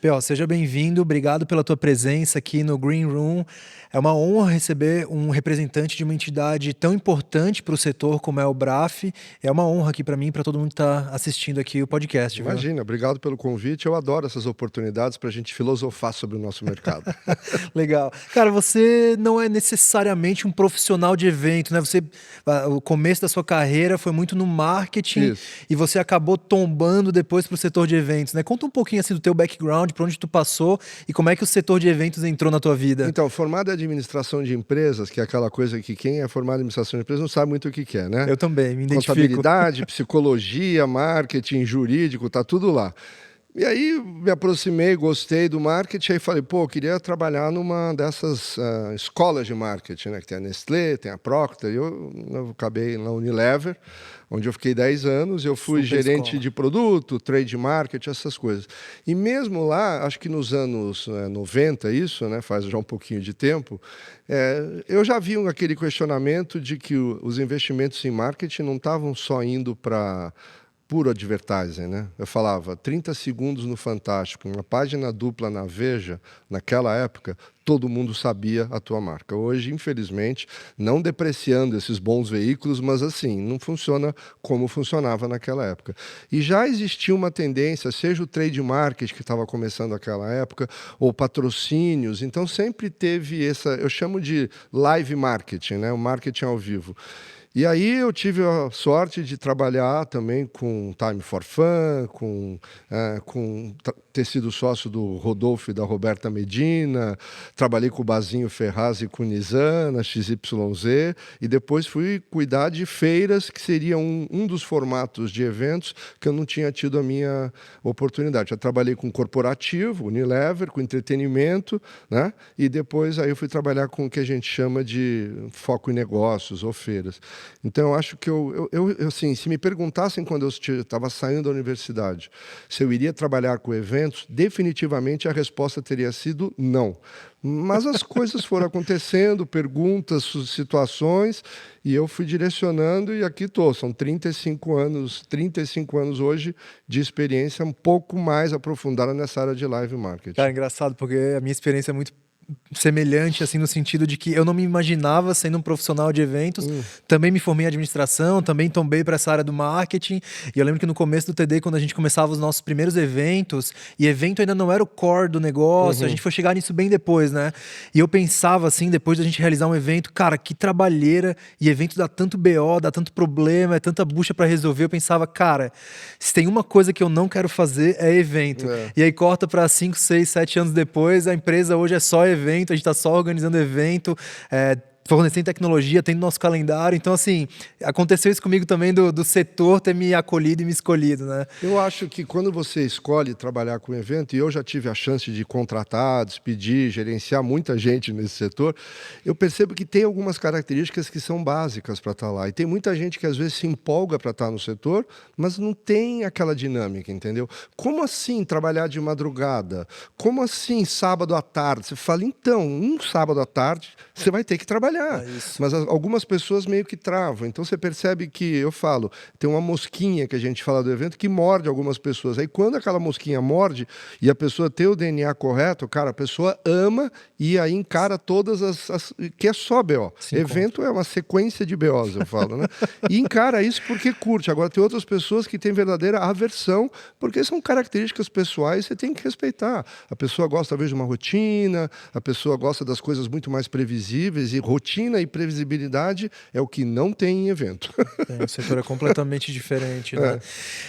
Pel, seja bem-vindo, obrigado pela tua presença aqui no Green Room. É uma honra receber um representante de uma entidade tão importante para o setor como é o BRAF. É uma honra aqui para mim e para todo mundo que está assistindo aqui o podcast, viu? Imagina, obrigado pelo convite. Eu adoro essas oportunidades para a gente filosofar sobre o nosso mercado. Legal. Cara, você não é necessariamente um profissional de evento, né? O começo da sua carreira foi muito no marketing. Isso. E você acabou tombando depois para o setor de eventos, né? Conta um pouquinho assim do teu background, por onde tu passou e como é que o setor de eventos entrou na tua vida. Então, formado em administração de empresas, que é aquela coisa que quem é formado em administração de empresas não sabe muito o que é, né? Eu também, me identifico. Contabilidade, psicologia, marketing, jurídico, tá tudo lá. E aí me aproximei, gostei do marketing, aí falei, pô, eu queria trabalhar numa dessas escolas de marketing, né? Que tem a Nestlé, tem a Procter, e eu acabei na Unilever, onde eu fiquei 10 anos, eu fui Super gerente escola. de produto, trade marketing, essas coisas. E mesmo lá, acho que nos anos 90, isso, né? Faz já um pouquinho de tempo, eu já vi aquele questionamento de que os investimentos em marketing não estavam só indo para puro advertising, né? Eu falava 30 segundos no Fantástico, uma página dupla na Veja, naquela época, todo mundo sabia a tua marca. Hoje, infelizmente, não depreciando esses bons veículos, mas assim, não funciona como funcionava naquela época. E já existia uma tendência, seja o trade marketing que estava começando naquela época, ou patrocínios, então sempre teve eu chamo de live marketing, né? O marketing ao vivo. E aí eu tive a sorte de trabalhar também com Time for Fun, ter sido sócio do Rodolfo e da Roberta Medina, trabalhei com o Bazinho Ferraz e com o Nizam, na XYZ, e depois fui cuidar de feiras, que seria um dos formatos de eventos que eu não tinha tido a minha oportunidade. Já trabalhei com corporativo, Unilever, com entretenimento, né? E depois aí eu fui trabalhar com o que a gente chama de foco em negócios ou feiras. Então, eu acho que assim, se me perguntassem quando eu estava saindo da universidade se eu iria trabalhar com eventos, definitivamente a resposta teria sido não. Mas as coisas foram acontecendo, perguntas, situações, e eu fui direcionando e aqui estou. São 35 anos hoje de experiência um pouco mais aprofundada nessa área de live marketing. Cara, engraçado, porque a minha experiência é muito semelhante, assim, no sentido de que eu não me imaginava sendo um profissional de eventos. Também me formei em administração, também tombei para essa área do marketing. E eu lembro que no começo do TD, quando a gente começava os nossos primeiros eventos, e evento ainda não era o core do negócio, a gente foi chegar nisso bem depois, né? E eu pensava, assim, depois da gente realizar um evento, cara, que trabalheira, e evento dá tanto BO, dá tanto problema, é tanta bucha para resolver. Eu pensava, cara, se tem uma coisa que eu não quero fazer é evento. E aí corta para 5, 6, 7 anos depois, a empresa hoje é só evento, a gente está só organizando evento, fornecendo tecnologia, tem no nosso calendário. Então, assim, aconteceu isso comigo também do setor ter me acolhido e me escolhido, né? Eu acho que quando você escolhe trabalhar com evento, e eu já tive a chance de contratar, despedir, gerenciar muita gente nesse setor, eu percebo que tem algumas características que são básicas para estar lá. E tem muita gente que às vezes se empolga para estar no setor, mas não tem aquela dinâmica, entendeu? Como assim trabalhar de madrugada? Como assim sábado à tarde? Você fala, então, um sábado à tarde você vai ter que trabalhar. Mas algumas pessoas meio que travam. Então você percebe que, eu falo, tem uma mosquinha que a gente fala do evento que morde algumas pessoas. Aí quando aquela mosquinha morde e a pessoa tem o DNA correto, cara, a pessoa ama e aí encara todas que é só BO. Evento é uma sequência de BOs, eu falo, né? E encara isso porque curte. Agora tem outras pessoas que têm verdadeira aversão, porque são características pessoais, você tem que respeitar. A pessoa gosta, talvez, de uma rotina, a pessoa gosta das coisas muito mais previsíveis, e rotina e previsibilidade é o que não tem em evento. O setor é completamente diferente, né?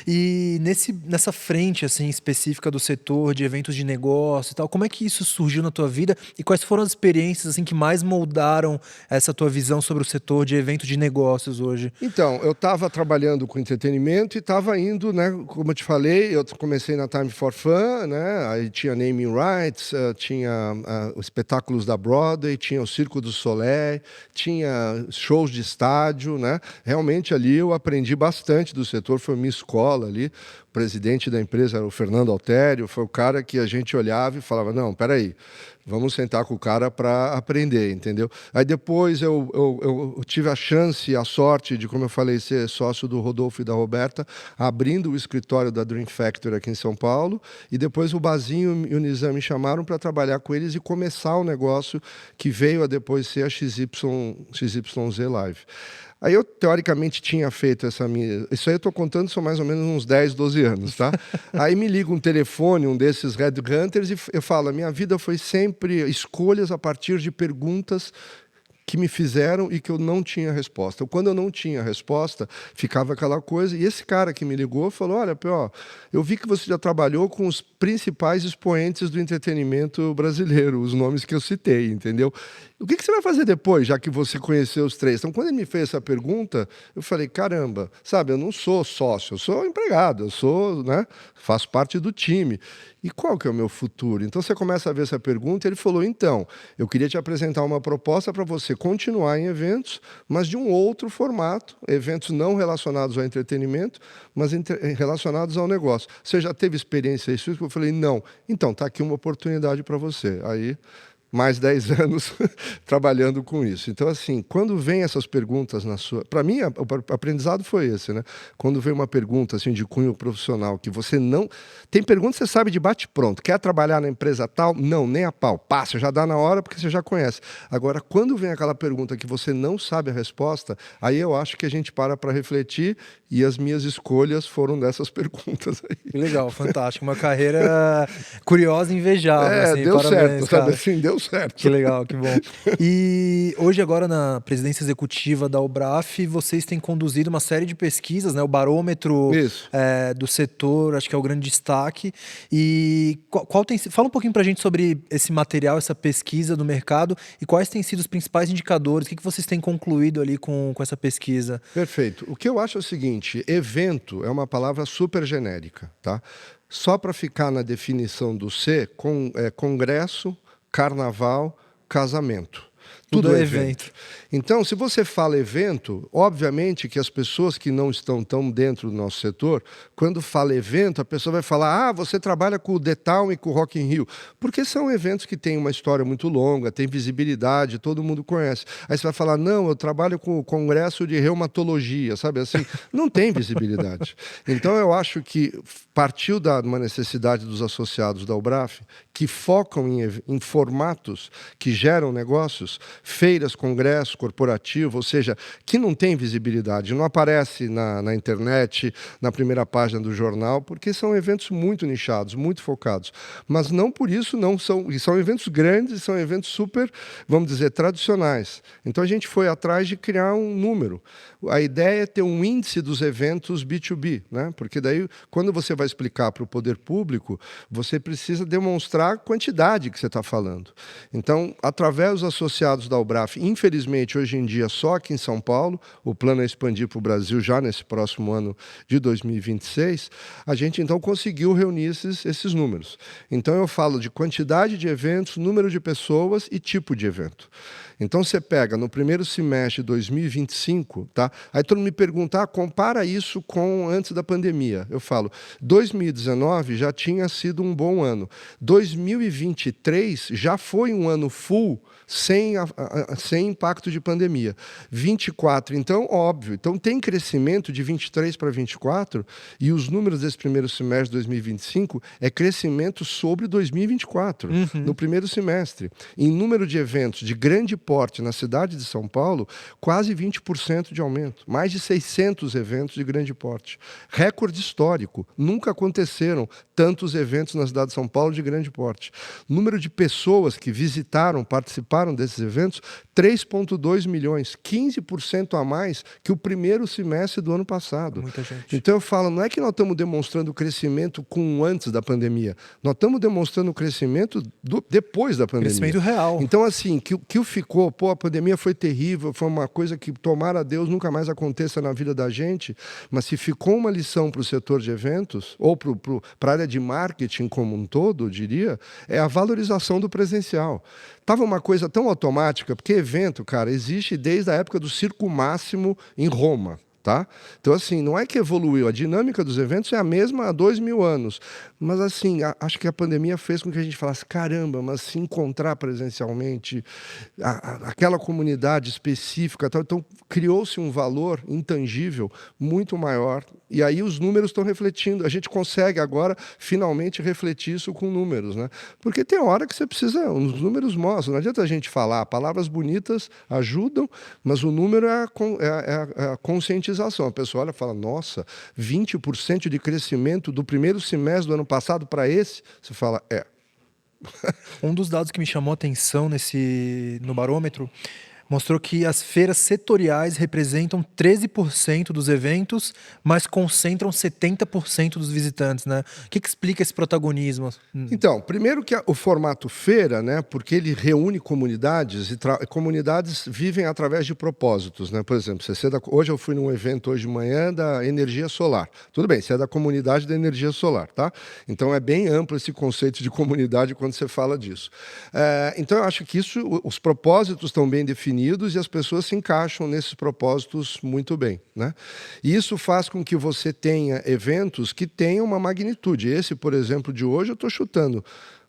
E nessa frente, assim, específica do setor de eventos de negócio e tal, como é que isso surgiu na tua vida e quais foram as experiências, assim, que mais moldaram essa tua visão sobre o setor de eventos de negócios hoje? Então, eu estava trabalhando com entretenimento e estava indo, né? Como eu te falei, eu comecei na Time for Fun, né? Aí tinha naming rights, tinha os espetáculos da Broadway, tinha o Circo du Soleil, tinha shows de estádio, né? Realmente ali eu aprendi bastante do setor, foi minha escola ali. O presidente da empresa era o Fernando Altério, foi o cara que a gente olhava e falava, não, peraí, Vamos sentar com o cara para aprender, entendeu? Aí depois eu tive a chance e a sorte de, como eu falei, ser sócio do Rodolfo e da Roberta, abrindo o escritório da Dream Factory aqui em São Paulo, e depois o Bazinho e o Nizam me chamaram para trabalhar com eles e começar o negócio que veio a depois ser a XYZ Live. Aí eu, teoricamente, tinha feito essa minha... Isso aí eu estou contando, são mais ou menos uns 10, 12 anos, tá? Aí me liga um telefone, um desses headhunters, e eu falo, a minha vida foi sempre escolhas a partir de perguntas que me fizeram e que eu não tinha resposta. Quando eu não tinha resposta, ficava aquela coisa. E esse cara que me ligou falou, olha, P.O., eu vi que você já trabalhou com os principais expoentes do entretenimento brasileiro, os nomes que eu citei, entendeu? O que você vai fazer depois, já que você conheceu os três? Então, quando ele me fez essa pergunta, eu falei, caramba, sabe, eu não sou sócio, eu sou empregado, eu sou, né, faço parte do time. E qual que é o meu futuro? Então, você começa a ver essa pergunta e ele falou, então, eu queria te apresentar uma proposta para você continuar em eventos, mas de um outro formato, eventos não relacionados ao entretenimento, mas relacionados ao negócio. Você já teve experiência nisso? Eu falei, não. Então, está aqui uma oportunidade para você. Aí, mais 10 anos trabalhando com isso. Então, assim, quando vem essas perguntas na sua... Para mim, o aprendizado foi esse, né? Quando vem uma pergunta assim, de cunho profissional, que você não... Tem perguntas que você sabe de bate-pronto. Quer trabalhar na empresa tal? Não, nem a pau. Passa, já dá na hora porque você já conhece. Agora, quando vem aquela pergunta que você não sabe a resposta, aí eu acho que a gente para refletir, e as minhas escolhas foram dessas perguntas aí. Que legal, fantástico. Uma carreira curiosa e invejável. Assim, deu parabéns, certo, cara. sabe assim? Deu certo. Que legal, que bom. E hoje, agora, na presidência executiva da Ubraf, vocês têm conduzido uma série de pesquisas, né? O barômetro do setor, acho que é o grande destaque. E fala um pouquinho pra gente sobre esse material, essa pesquisa do mercado, e quais têm sido os principais indicadores, o que vocês têm concluído ali com essa pesquisa? Perfeito. O que eu acho é o seguinte, evento é uma palavra super genérica, tá? Só para ficar na definição do C, congresso, carnaval, casamento. Tudo é evento. Então, se você fala evento, obviamente que as pessoas que não estão tão dentro do nosso setor, quando fala evento, a pessoa vai falar, você trabalha com o The Town e com o Rock in Rio. Porque são eventos que têm uma história muito longa, tem visibilidade, todo mundo conhece. Aí você vai falar, não, eu trabalho com o Congresso de Reumatologia, sabe assim? Não tem visibilidade. Então, eu acho que partiu de uma necessidade dos associados da Ubraf, que focam em formatos que geram negócios, feiras, congressos, corporativo, ou seja, que não tem visibilidade, não aparece na internet, na primeira página do jornal, porque são eventos muito nichados, muito focados. Mas não por isso não são, e são eventos grandes, são eventos super, vamos dizer, tradicionais. Então a gente foi atrás de criar um número. A ideia é ter um índice dos eventos B2B, né? Porque daí, quando você vai explicar para o poder público, você precisa demonstrar a quantidade que você está falando. Então, através dos associados da Ubraf, infelizmente, hoje em dia, só aqui em São Paulo, o plano é expandir para o Brasil já nesse próximo ano de 2026, a gente, então, conseguiu reunir esses números. Então, eu falo de quantidade de eventos, número de pessoas e tipo de evento. Então, você pega no primeiro semestre de 2025, tá? Aí todo mundo me pergunta, compara isso com antes da pandemia. Eu falo, 2019 já tinha sido um bom ano. 2023 já foi um ano full, sem impacto de pandemia. 24, então, óbvio. Então, tem crescimento de 23 para 24, e os números desse primeiro semestre de 2025 é crescimento sobre 2024, no primeiro semestre. Em número de eventos de grande porte na cidade de São Paulo, quase 20% de aumento. Mais de 600 eventos de grande porte. Recorde histórico. Nunca aconteceram tantos eventos na cidade de São Paulo de grande porte. Número de pessoas que visitaram, participaram desses eventos, 3,2 milhões, 15% a mais que o primeiro semestre do ano passado. Muita gente. Então eu falo, não é que nós estamos demonstrando crescimento com antes da pandemia, nós estamos demonstrando crescimento depois da pandemia. Crescimento real. Então, assim, que ficou, a pandemia foi terrível, foi uma coisa que, tomara a Deus, nunca mais aconteça na vida da gente, mas se ficou uma lição para o setor de eventos, ou para a área de marketing como um todo, eu diria, é a valorização do presencial. Estava uma coisa tão automática, porque evento, cara, existe desde a época do Circo Máximo em Roma. Tá? Então, assim, não é que evoluiu, a dinâmica dos eventos é a mesma há 2000 anos, mas, assim, acho que a pandemia fez com que a gente falasse, caramba, mas se encontrar presencialmente, aquela comunidade específica, tal, então criou-se um valor intangível muito maior, e aí os números estão refletindo, a gente consegue agora, finalmente, refletir isso com números, né? Porque tem hora que você precisa, os números mostram, não adianta a gente falar, palavras bonitas ajudam, mas o número é a conscientização. A pessoa olha e fala, nossa, 20% de crescimento do primeiro semestre do ano passado para esse? Você fala, Um dos dados que me chamou a atenção no barômetro mostrou que as feiras setoriais representam 13% dos eventos, mas concentram 70% dos visitantes, né? O que explica esse protagonismo? Então, primeiro que o formato feira, né, porque ele reúne comunidades e comunidades vivem através de propósitos, né? Por exemplo, hoje eu fui num evento hoje de manhã da energia solar. Tudo bem, você é da comunidade da energia solar, tá? Então é bem amplo esse conceito de comunidade quando você fala disso. Então eu acho que os propósitos estão bem definidos e as pessoas se encaixam nesses propósitos muito bem, né? E isso faz com que você tenha eventos que tenham uma magnitude. Esse, por exemplo, de hoje, eu estou chutando.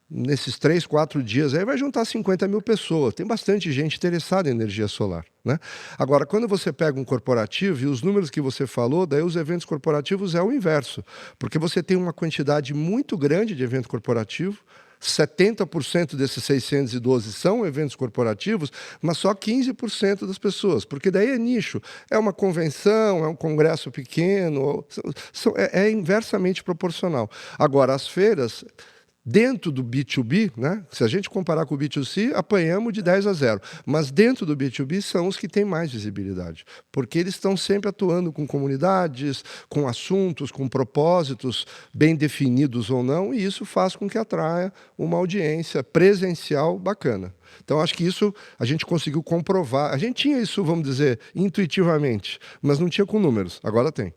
Nesses 3, 4 dias, aí vai juntar 50 mil pessoas. Tem bastante gente interessada em energia solar, né? Agora, quando você pega um corporativo, e os números que você falou, daí os eventos corporativos é o inverso. Porque você tem uma quantidade muito grande de evento corporativo, 70% desses 612 são eventos corporativos, mas só 15% das pessoas, porque daí é nicho. É uma convenção, é um congresso pequeno, é inversamente proporcional. Agora, as feiras, dentro do B2B, né? Se a gente comparar com o B2C, apanhamos de 10-0. Mas dentro do B2B são os que têm mais visibilidade, porque eles estão sempre atuando com comunidades, com assuntos, com propósitos bem definidos ou não, e isso faz com que atraia uma audiência presencial bacana. Então, acho que isso a gente conseguiu comprovar. A gente tinha isso, vamos dizer, intuitivamente, mas não tinha com números. Agora tem.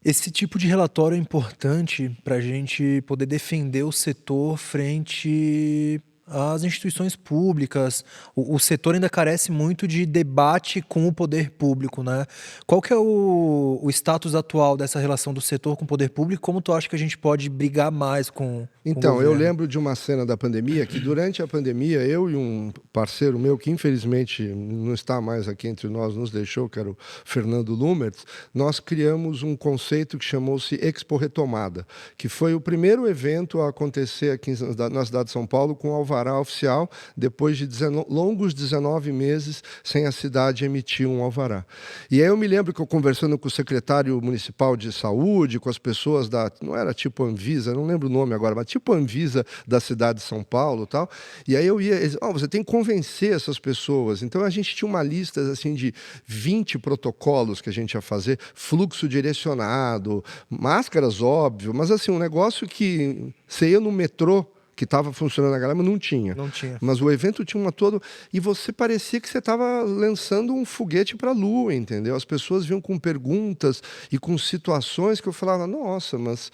Esse tipo de relatório é importante para a gente poder defender o setor frente às instituições públicas. O setor ainda carece muito de debate com o poder público, né? Qual que é o status atual dessa relação do setor com o poder público? Como tu acha que a gente pode brigar mais com o Então, eu governo? lembro de uma cena da pandemia, que durante a pandemia, eu e um parceiro meu, que infelizmente não está mais aqui entre nós, nos deixou, que era o Fernando Lumertz, nós criamos um conceito que chamou-se Expo Retomada, que foi o primeiro evento a acontecer aqui na cidade de São Paulo com alvará oficial, depois de longos 19 meses sem a cidade emitir um alvará. E aí eu me lembro que eu conversando com o secretário municipal de saúde, com as pessoas não era tipo Anvisa, não lembro o nome agora, mas tipo Anvisa da cidade de São Paulo, tal. E aí eu ia, você tem que convencer essas pessoas. Então a gente tinha uma lista assim de 20 protocolos que a gente ia fazer, fluxo direcionado, máscaras, óbvio, mas assim um negócio que você ia no metrô, que estava funcionando a galera, mas não tinha. Não tinha. Mas o evento tinha uma todo... E você parecia que você estava lançando um foguete para a Lua, entendeu? As pessoas vinham com perguntas e com situações que eu falava, nossa, mas...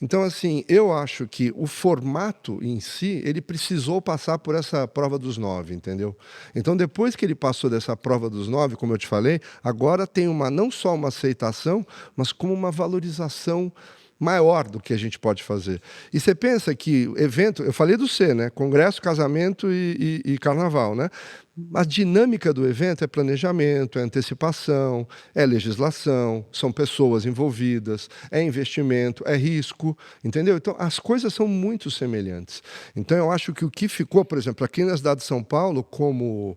Então, assim, eu acho que o formato em si, ele precisou passar por essa prova dos 9, entendeu? Então, depois que ele passou dessa prova dos 9, como eu te falei, agora tem não só uma aceitação, mas como uma valorização maior do que a gente pode fazer. E você pensa que evento, eu falei do C, né? Congresso, casamento e carnaval, né? A dinâmica do evento é planejamento, é antecipação, é legislação, são pessoas envolvidas, é investimento, é risco, entendeu? Então, as coisas são muito semelhantes. Então, eu acho que o que ficou, por exemplo, aqui na cidade de São Paulo, como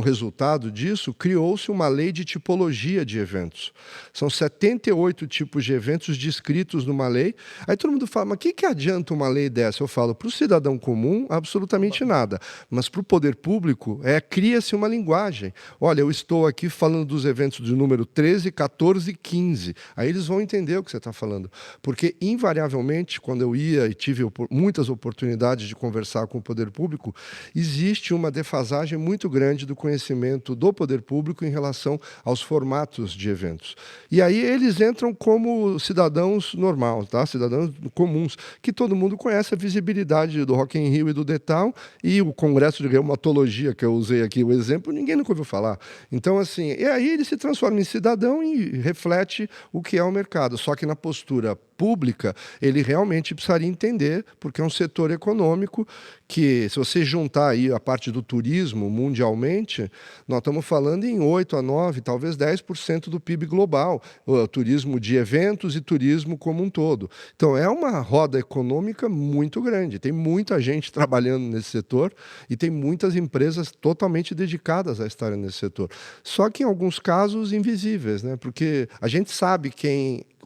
resultado disso, criou-se uma lei de tipologia de eventos. São 78 tipos de eventos descritos numa lei. Aí todo mundo fala, mas o que adianta uma lei dessa? Eu falo, para o cidadão comum, absolutamente nada. Mas para o poder público, cria-se uma linguagem. Olha, eu estou aqui falando dos eventos de número 13, 14 e 15. Aí eles vão entender o que você está falando. Porque, invariavelmente, quando eu ia e tive muitas oportunidades de conversar com o poder público, existe uma defasagem muito grande do conhecimento do poder público em relação aos formatos de eventos. E aí eles entram como cidadãos normais. normal, tá? Cidadãos comuns, que todo mundo conhece a visibilidade do Rock in Rio e do Detal, e o Congresso de Reumatologia, que eu usei aqui o exemplo, ninguém nunca ouviu falar. Então, assim, e aí ele se transforma em cidadão e reflete o que é o mercado. Só que na postura pública, ele realmente precisaria entender, porque é um setor econômico que, se você juntar aí a parte do turismo mundialmente, nós estamos falando em 8 a 9, talvez 10% do PIB global, o turismo de eventos e turismo como um todo. Então, é uma roda econômica muito grande, tem muita gente trabalhando nesse setor e tem muitas empresas totalmente dedicadas a estarem nesse setor. Só que, em alguns casos, invisíveis, né? Porque a gente sabe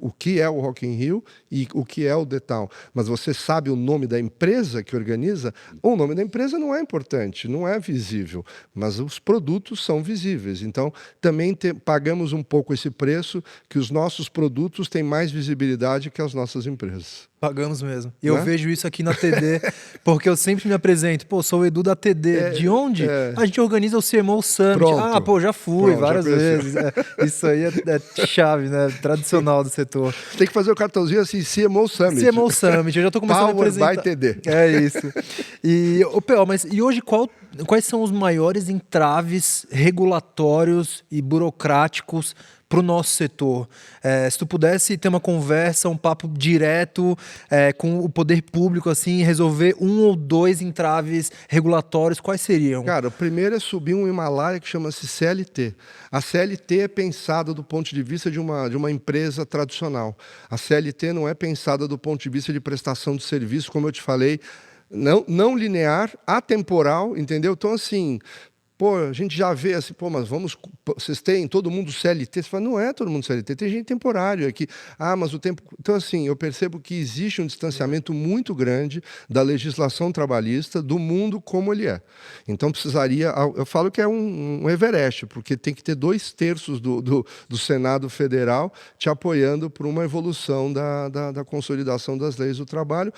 o que é o Rock in Rio e o que é o Detal, mas você sabe o nome da empresa que organiza? O nome da empresa não é importante, não é visível, mas os produtos são visíveis. Então, também pagamos um pouco esse preço, que os nossos produtos têm mais visibilidade que as nossas empresas. Pagamos mesmo. E Não eu é? vejo isso aqui na TD, porque eu sempre me apresento. Pô, sou o Edu da TD. De onde? A gente organiza o CMO Summit. Pronto. Ah, pô, já fui Pronto, várias já conheceu. vezes. Isso aí é chave, né? Tradicional do setor. Tem que fazer o cartãozinho assim, CMO Summit. CMO Summit, eu já tô começando a Power apresentar. by TD. É isso. E, P.O., mas e hoje quais são os maiores entraves regulatórios e burocráticos para o nosso setor? Se tu pudesse ter uma conversa, um papo direto com o poder público, assim, resolver um ou dois entraves regulatórios, quais seriam? Cara, o primeiro é subir um Himalaia que chama-se CLT. A CLT é pensada do ponto de vista de uma empresa tradicional. A CLT não é pensada do ponto de vista de prestação de serviço, como eu te falei, não linear, atemporal, entendeu? Então, assim, pô, a gente já vê assim, pô, mas vocês têm todo mundo CLT? Você fala, não é todo mundo CLT, tem gente temporário aqui. Ah, mas o tempo... Então, assim, eu percebo que existe um distanciamento muito grande da legislação trabalhista do mundo como ele é. Então, precisaria... Eu falo que é um Everest, porque tem que ter 2/3 do Senado Federal te apoiando por uma evolução da consolidação das leis do trabalho,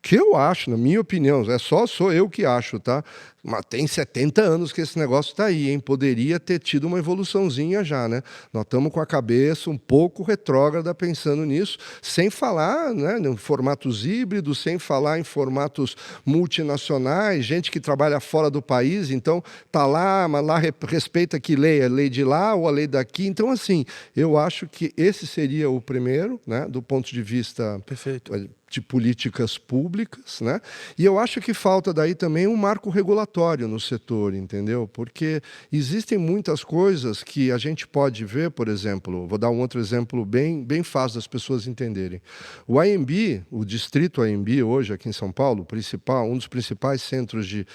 que eu acho, na minha opinião, sou eu que acho, tá? Mas tem 70 anos que esse negócio está aí, hein? Poderia ter tido uma evoluçãozinha já, né? Nós estamos com a cabeça um pouco retrógrada pensando nisso, sem falar, né, em formatos híbridos, sem falar em formatos multinacionais, gente que trabalha fora do país, então tá lá, mas lá respeita que lei, a lei de lá ou a lei daqui. Então, assim, eu acho que esse seria o primeiro, né, do ponto de vista... Perfeito. De políticas públicas, né? E eu acho que falta daí também um marco regulatório no setor, entendeu? Porque existem muitas coisas que a gente pode ver, por exemplo, vou dar um outro exemplo bem fácil das pessoas entenderem. O AMB, o distrito AMB hoje aqui em São Paulo, um dos principais centros de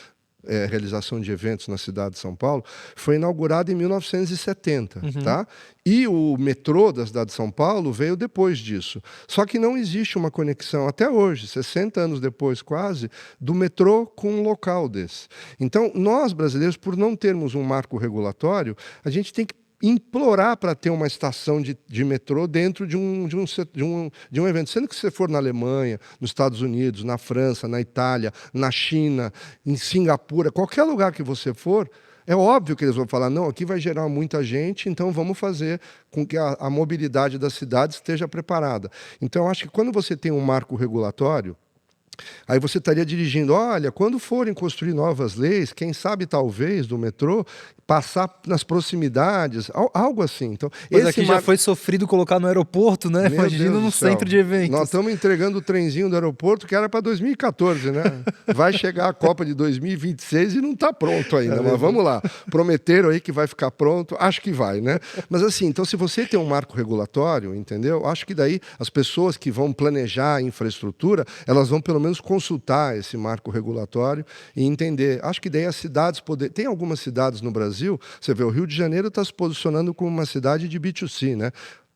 realização de eventos na cidade de São Paulo, foi inaugurado em 1970, tá? E o metrô da cidade de São Paulo veio depois disso. Só que não existe uma conexão, até hoje, 60 anos depois quase, do metrô com um local desse. Então, nós brasileiros, por não termos um marco regulatório, a gente tem que implorar para ter uma estação de metrô dentro de um evento. Sendo que se você for na Alemanha, nos Estados Unidos, na França, na Itália, na China, em Singapura, qualquer lugar que você for, é óbvio que eles vão falar, não, aqui vai gerar muita gente, então vamos fazer com que a mobilidade da cidade esteja preparada. Então, eu acho que quando você tem um marco regulatório, aí você estaria dirigindo, olha, quando forem construir novas leis, quem sabe talvez do metrô, passar nas proximidades, algo assim. Então, Mas aqui já foi sofrido colocar no aeroporto, né? Meu Imagina Deus no do céu. centro de eventos. Nós estamos entregando o trenzinho do aeroporto que era para 2014, né? Vai chegar a Copa de 2026 e não está pronto ainda, mas vamos lá. Prometeram aí que vai ficar pronto, acho que vai, né? Mas assim, então se você tem um marco regulatório, entendeu? Acho que daí as pessoas que vão planejar a infraestrutura, elas vão pelo menos consultar esse marco regulatório e entender. Acho que daí as cidades tem algumas cidades no Brasil, você vê, o Rio de Janeiro está se posicionando como uma cidade de B2C, né?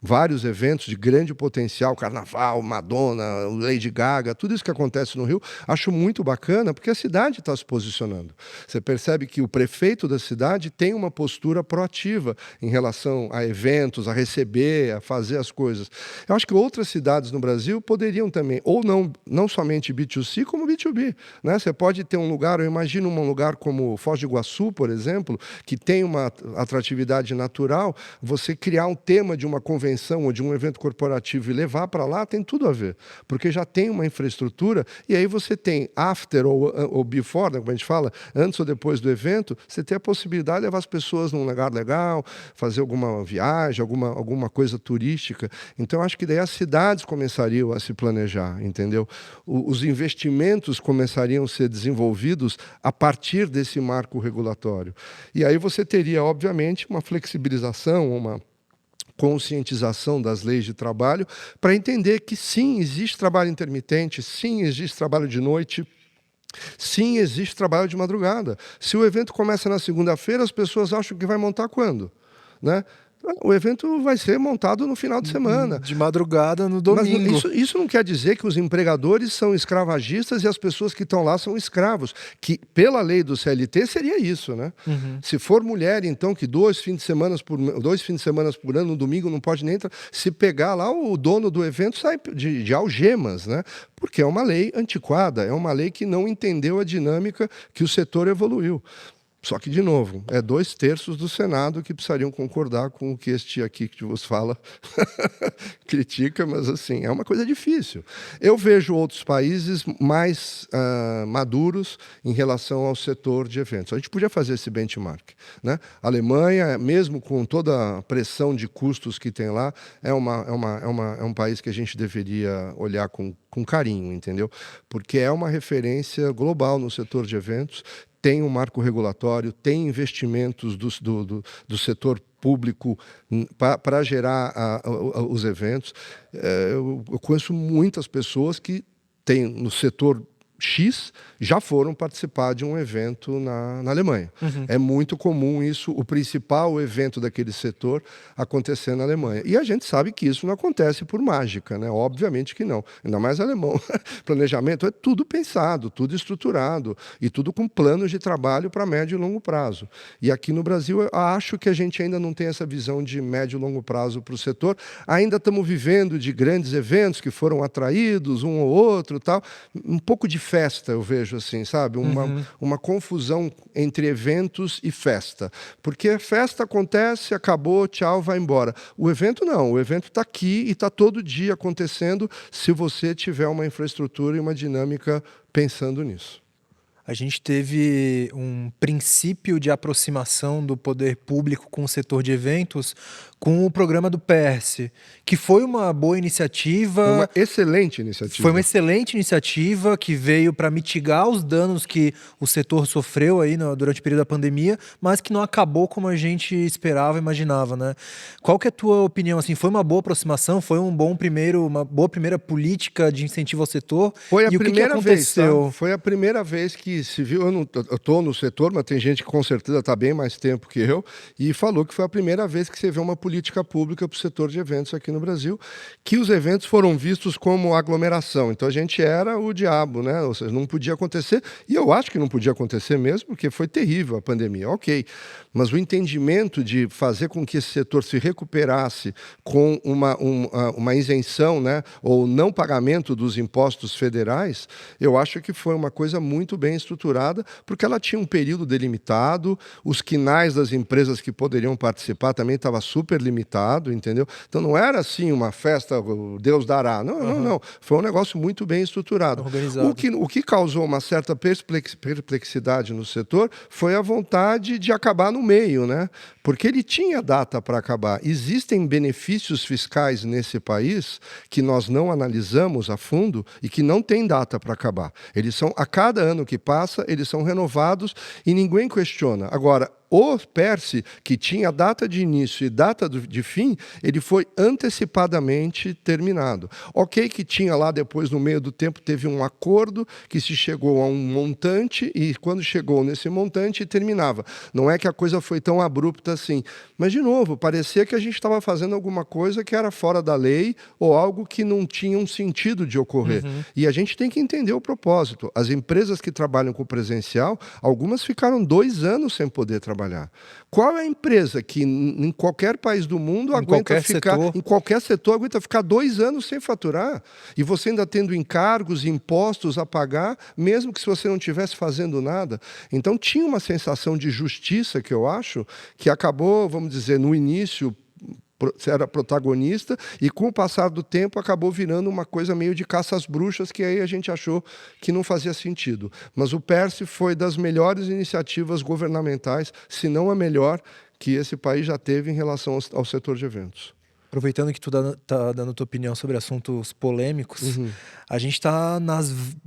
Vários eventos de grande potencial, Carnaval, Madonna, Lady Gaga, tudo isso que acontece no Rio, acho muito bacana, porque a cidade está se posicionando. Você percebe que o prefeito da cidade tem uma postura proativa em relação a eventos, a receber, a fazer as coisas. Eu acho que outras cidades no Brasil poderiam também, ou não somente B2C, como B2B. Né? Você pode ter um lugar, eu imagino um lugar como Foz do Iguaçu, por exemplo, que tem uma atratividade natural, você criar um tema de uma convenção convenção ou de um evento corporativo e levar para lá, tem tudo a ver, porque já tem uma infraestrutura, e aí você tem after ou before, né, como a gente fala, antes ou depois do evento, você tem a possibilidade de levar as pessoas num lugar legal, fazer alguma viagem, alguma coisa turística. Então, acho que daí as cidades começariam a se planejar, entendeu? Os investimentos começariam a ser desenvolvidos a partir desse marco regulatório. E aí você teria, obviamente, uma flexibilização, uma conscientização das leis de trabalho para entender que sim, existe trabalho intermitente, sim, existe trabalho de noite, sim, existe trabalho de madrugada. Se o evento começa na segunda-feira, as pessoas acham que vai montar quando? Né? O evento vai ser montado no final de semana. De madrugada no Mas domingo. isso não quer dizer que os empregadores são escravagistas e as pessoas que estão lá são escravos, que pela lei do CLT seria isso, né? Se for mulher, então, que 2 fins de semana por ano, no domingo não pode nem entrar, se pegar lá, o dono do evento sai de algemas, né? Porque é uma lei antiquada, é uma lei que não entendeu a dinâmica que o setor evoluiu. Só que, de novo, é 2/3 do Senado que precisariam concordar com o que este aqui que vos fala critica, mas assim, é uma coisa difícil. Eu vejo outros países mais maduros em relação ao setor de eventos. A gente podia fazer esse benchmark, né? A Alemanha, mesmo com toda a pressão de custos que tem lá, é um país que a gente deveria olhar com carinho, entendeu? Porque é uma referência global no setor de eventos, tem um marco regulatório, tem investimentos do setor público para gerar os eventos. Eu conheço muitas pessoas que têm no setor X já foram participar de um evento na Alemanha. É muito comum isso, o principal evento daquele setor acontecer na Alemanha. E a gente sabe que isso não acontece por mágica, né? Obviamente que não. Ainda mais alemão. Planejamento é tudo pensado, tudo estruturado e tudo com planos de trabalho para médio e longo prazo. E aqui no Brasil, eu acho que a gente ainda não tem essa visão de médio e longo prazo para o setor. Ainda estamos vivendo de grandes eventos que foram atraídos, um ou outro, tal. Um pouco de festa, eu vejo assim, sabe? Uma confusão entre eventos e festa. Porque a festa acontece, acabou, tchau, vai embora. O evento não, o evento está aqui e está todo dia acontecendo se você tiver uma infraestrutura e uma dinâmica pensando nisso. A gente teve um princípio de aproximação do poder público com o setor de eventos com o programa do PERSE, que foi uma boa iniciativa. Foi uma excelente iniciativa. Foi uma excelente iniciativa que veio para mitigar os danos que o setor sofreu aí durante o período da pandemia, mas que não acabou como a gente esperava, imaginava, né? Qual que é a tua opinião? Assim, foi uma boa aproximação? Foi uma boa primeira política de incentivo ao setor? Foi a e primeira o que aconteceu? vez, tá? Foi a primeira vez que se viu. Eu estou no setor, mas tem gente que com certeza está bem mais tempo que eu, e falou que foi a primeira vez que você vê uma política pública para o setor de eventos aqui no Brasil, que os eventos foram vistos como aglomeração. Então a gente era o diabo, né? Ou seja, não podia acontecer, e eu acho que não podia acontecer mesmo, porque foi terrível a pandemia, ok. Mas o entendimento de fazer com que esse setor se recuperasse com uma isenção, né? Ou não pagamento dos impostos federais, eu acho que foi uma coisa muito bem estruturada, porque ela tinha um período delimitado, os quinais das empresas que poderiam participar também estava super limitado, entendeu? Então não era assim uma festa, Deus dará. Não. Foi um negócio muito bem estruturado. Organizado. O que causou uma certa perplexidade no setor foi a vontade de acabar no meio, né? Porque ele tinha data para acabar. Existem benefícios fiscais nesse país que nós não analisamos a fundo e que não tem data para acabar. Eles são, a cada ano que passa, eles são renovados e ninguém questiona. Agora, o PERSE, que tinha data de início e data de fim, ele foi antecipadamente terminado. Ok que tinha lá depois, no meio do tempo, teve um acordo que se chegou a um montante e quando chegou nesse montante, terminava. Não é que a coisa foi tão abrupta assim. Mas, de novo, parecia que a gente estava fazendo alguma coisa que era fora da lei ou algo que não tinha um sentido de ocorrer. E a gente tem que entender o propósito. As empresas que trabalham com presencial, algumas ficaram 2 anos sem poder trabalhar. Qual é a empresa que em qualquer país do mundo aguenta ficar, em qualquer setor, aguenta ficar 2 anos sem faturar? E você ainda tendo encargos e impostos a pagar, mesmo que se você não estivesse fazendo nada. Então tinha uma sensação de justiça que eu acho que acabou, vamos dizer, no início, era protagonista, e com o passar do tempo acabou virando uma coisa meio de caça às bruxas, que aí a gente achou que não fazia sentido. Mas o PERSE foi das melhores iniciativas governamentais, se não a melhor, que esse país já teve em relação ao setor de eventos. Aproveitando que tu tá dando tua opinião sobre assuntos polêmicos, a gente está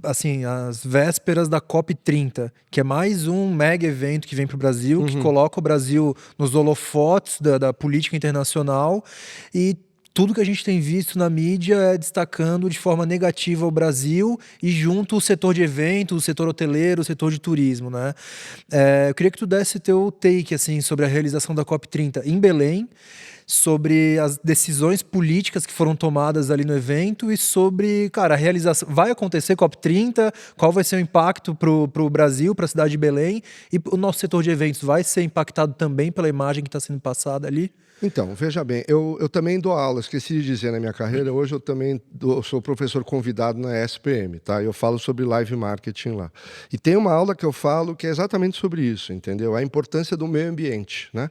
as vésperas da COP30, que é mais um mega evento que vem para o Brasil, que coloca o Brasil nos holofotes da política internacional, e tudo que a gente tem visto na mídia é destacando de forma negativa o Brasil e junto o setor de eventos, o setor hoteleiro, o setor de turismo, né? Eu queria que tu desse teu take assim, sobre a realização da COP30 em Belém, sobre as decisões políticas que foram tomadas ali no evento e sobre, cara, a realização. Vai acontecer COP30? Qual vai ser o impacto pro Brasil, para a cidade de Belém? E o nosso setor de eventos vai ser impactado também pela imagem que está sendo passada ali? Então, veja bem, eu também dou aula, esqueci de dizer na minha carreira, hoje eu também sou professor convidado na SPM, tá? Eu falo sobre live marketing lá. E tem uma aula que eu falo que é exatamente sobre isso, entendeu? A importância do meio ambiente, né?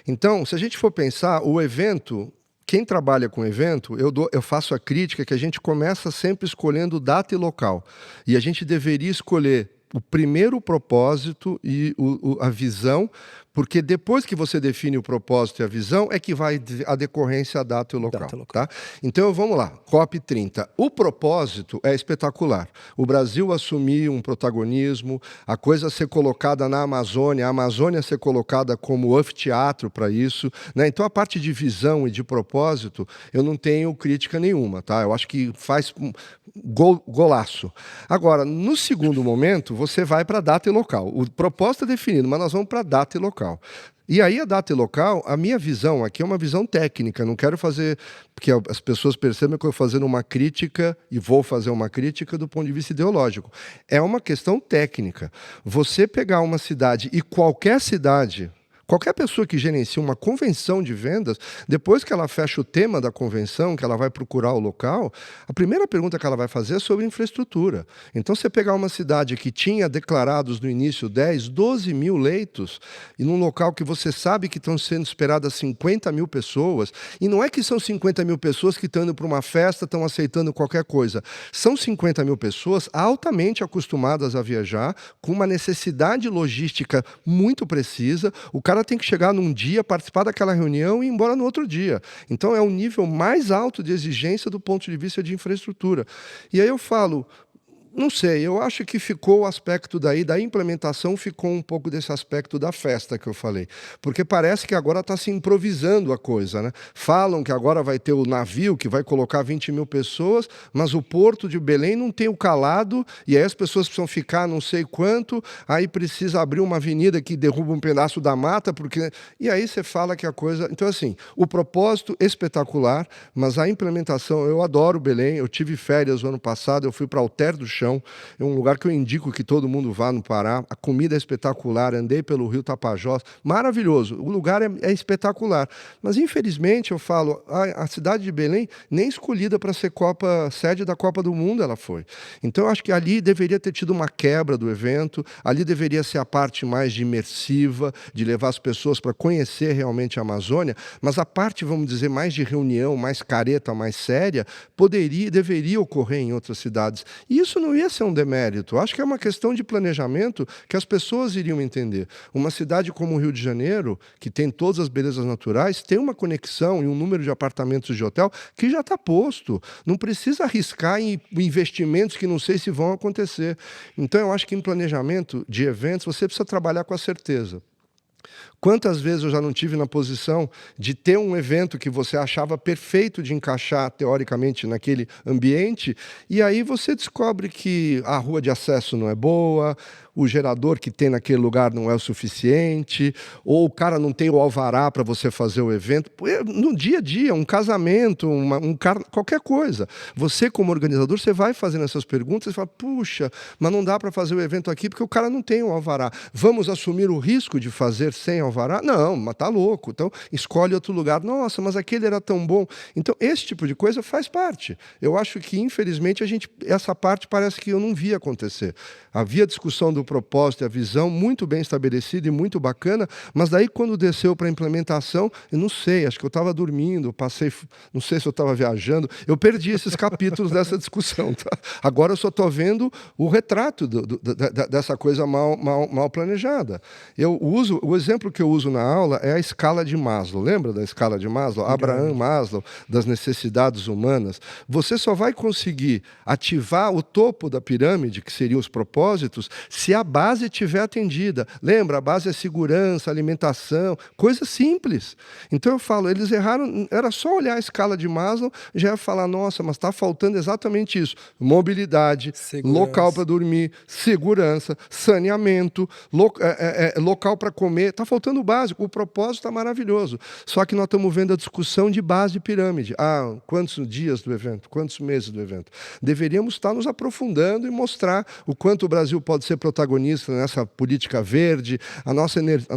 Então, se a gente for pensar, o evento... Quem trabalha com evento, eu faço a crítica que a gente começa sempre escolhendo data e local. E a gente deveria escolher o primeiro propósito e a visão, porque depois que você define o propósito e a visão, é que vai a decorrência, a data e o local. Tá? Então, vamos lá, COP30. O propósito é espetacular. O Brasil assumir um protagonismo, a coisa ser colocada na Amazônia, a Amazônia ser colocada como anfiteatro para isso, né? Então, a parte de visão e de propósito, eu não tenho crítica nenhuma. Tá? Eu acho que faz golaço. Agora, no segundo momento, você vai para a data e local. O propósito é definido, mas nós vamos para a data e local. E aí a data e local, a minha visão aqui é uma visão técnica, não quero fazer, porque as pessoas percebem que eu estou fazendo uma crítica, e vou fazer uma crítica do ponto de vista ideológico. É uma questão técnica. Você pegar uma cidade, e qualquer cidade... Qualquer pessoa que gerencia uma convenção de vendas, depois que ela fecha o tema da convenção, que ela vai procurar o local, a primeira pergunta que ela vai fazer é sobre infraestrutura. Então, você pegar uma cidade que tinha declarados no início 10, 12 mil leitos, e num local que você sabe que estão sendo esperadas 50 mil pessoas, e não é que são 50 mil pessoas que estão indo para uma festa, estão aceitando qualquer coisa. São 50 mil pessoas altamente acostumadas a viajar, com uma necessidade logística muito precisa. O cara tem que chegar num dia, participar daquela reunião e ir embora no outro dia. Então, é o nível mais alto de exigência do ponto de vista de infraestrutura. E aí eu falo... Não sei, eu acho que ficou o aspecto da implementação, ficou um pouco desse aspecto da festa que eu falei. Porque parece que agora está se improvisando a coisa, né? Falam que agora vai ter o navio que vai colocar 20 mil pessoas, mas o porto de Belém não tem o calado, e aí as pessoas precisam ficar não sei quanto, aí precisa abrir uma avenida que derruba um pedaço da mata, porque... E aí você fala que a coisa... Então, assim, o propósito espetacular, mas a implementação... Eu adoro Belém, eu tive férias no ano passado, eu fui para Alter do Chão, é um lugar que eu indico que todo mundo vá no Pará. A comida é espetacular, andei pelo Rio Tapajós, maravilhoso. O lugar é espetacular. Mas, infelizmente, eu falo, a cidade de Belém, nem escolhida para ser sede da Copa do Mundo ela foi. Então, eu acho que ali deveria ter tido uma quebra do evento, ali deveria ser a parte mais de imersiva, de levar as pessoas para conhecer realmente a Amazônia, mas a parte, vamos dizer, mais de reunião, mais careta, mais séria, deveria ocorrer em outras cidades. E isso não ia ser um demérito. Acho que é uma questão de planejamento que as pessoas iriam entender. Uma cidade como o Rio de Janeiro, que tem todas as belezas naturais, tem uma conexão e um número de apartamentos de hotel que já está posto. Não precisa arriscar em investimentos que não sei se vão acontecer. Então, eu acho que em planejamento de eventos, você precisa trabalhar com a certeza. Quantas vezes eu já não tive na posição de ter um evento que você achava perfeito de encaixar, teoricamente, naquele ambiente, e aí você descobre que a rua de acesso não é boa, o gerador que tem naquele lugar não é o suficiente, ou o cara não tem o alvará para você fazer o evento. No dia a dia, um casamento, qualquer coisa. Você, como organizador, você vai fazendo essas perguntas e fala, puxa, mas não dá para fazer o evento aqui porque o cara não tem o alvará. Vamos assumir o risco de fazer sem alvará? Não, mas tá louco. Então, escolhe outro lugar. Nossa, mas aquele era tão bom. Então, esse tipo de coisa faz parte. Eu acho que, infelizmente, essa parte parece que eu não vi acontecer. Havia discussão o propósito e a visão muito bem estabelecido e muito bacana, mas daí quando desceu para a implementação, eu não sei, acho que eu estava dormindo, passei, não sei se eu estava viajando, eu perdi esses capítulos dessa discussão. Tá? Agora eu só estou vendo o retrato dessa coisa mal planejada. O exemplo que eu uso na aula é a escala de Maslow. Lembra da escala de Maslow? Abraham Maslow, das necessidades humanas. Você só vai conseguir ativar o topo da pirâmide, que seriam os propósitos, se a base estiver atendida. Lembra, a base é segurança, alimentação, coisa simples. Então eu falo, eles erraram, era só olhar a escala de Maslow, já ia falar, nossa, mas está faltando exatamente isso. Mobilidade, local para dormir, segurança, saneamento, local para comer. Está faltando o básico, o propósito está maravilhoso. Só que nós estamos vendo a discussão de base de pirâmide. Ah, quantos dias do evento? Quantos meses do evento? Deveríamos estar nos aprofundando e mostrar o quanto o Brasil pode ser protagonista nessa política verde. A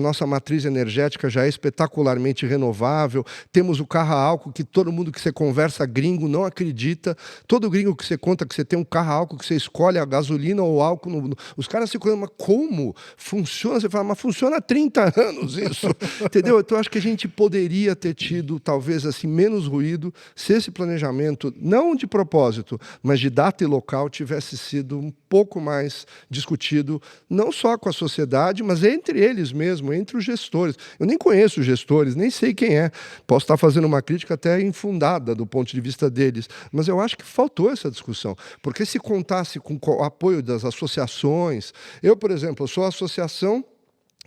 nossa matriz energética já é espetacularmente renovável. Temos o carro a álcool, que todo mundo que você conversa gringo não acredita. Todo gringo que você conta que você tem um carro a álcool, que você escolhe a gasolina ou o álcool, os caras ficam, mas como? Funciona? Você fala, mas funciona há 30 anos isso. Entendeu? Então, eu acho que a gente poderia ter tido, talvez, assim, menos ruído se esse planejamento, não de propósito, mas de data e local, tivesse sido um pouco mais discutido, não só com a sociedade, mas entre eles mesmo, entre os gestores. Eu nem conheço os gestores, nem sei quem é. Posso estar fazendo uma crítica até infundada do ponto de vista deles, mas eu acho que faltou essa discussão, porque se contasse com o apoio das associações... Eu, por exemplo, sou a associação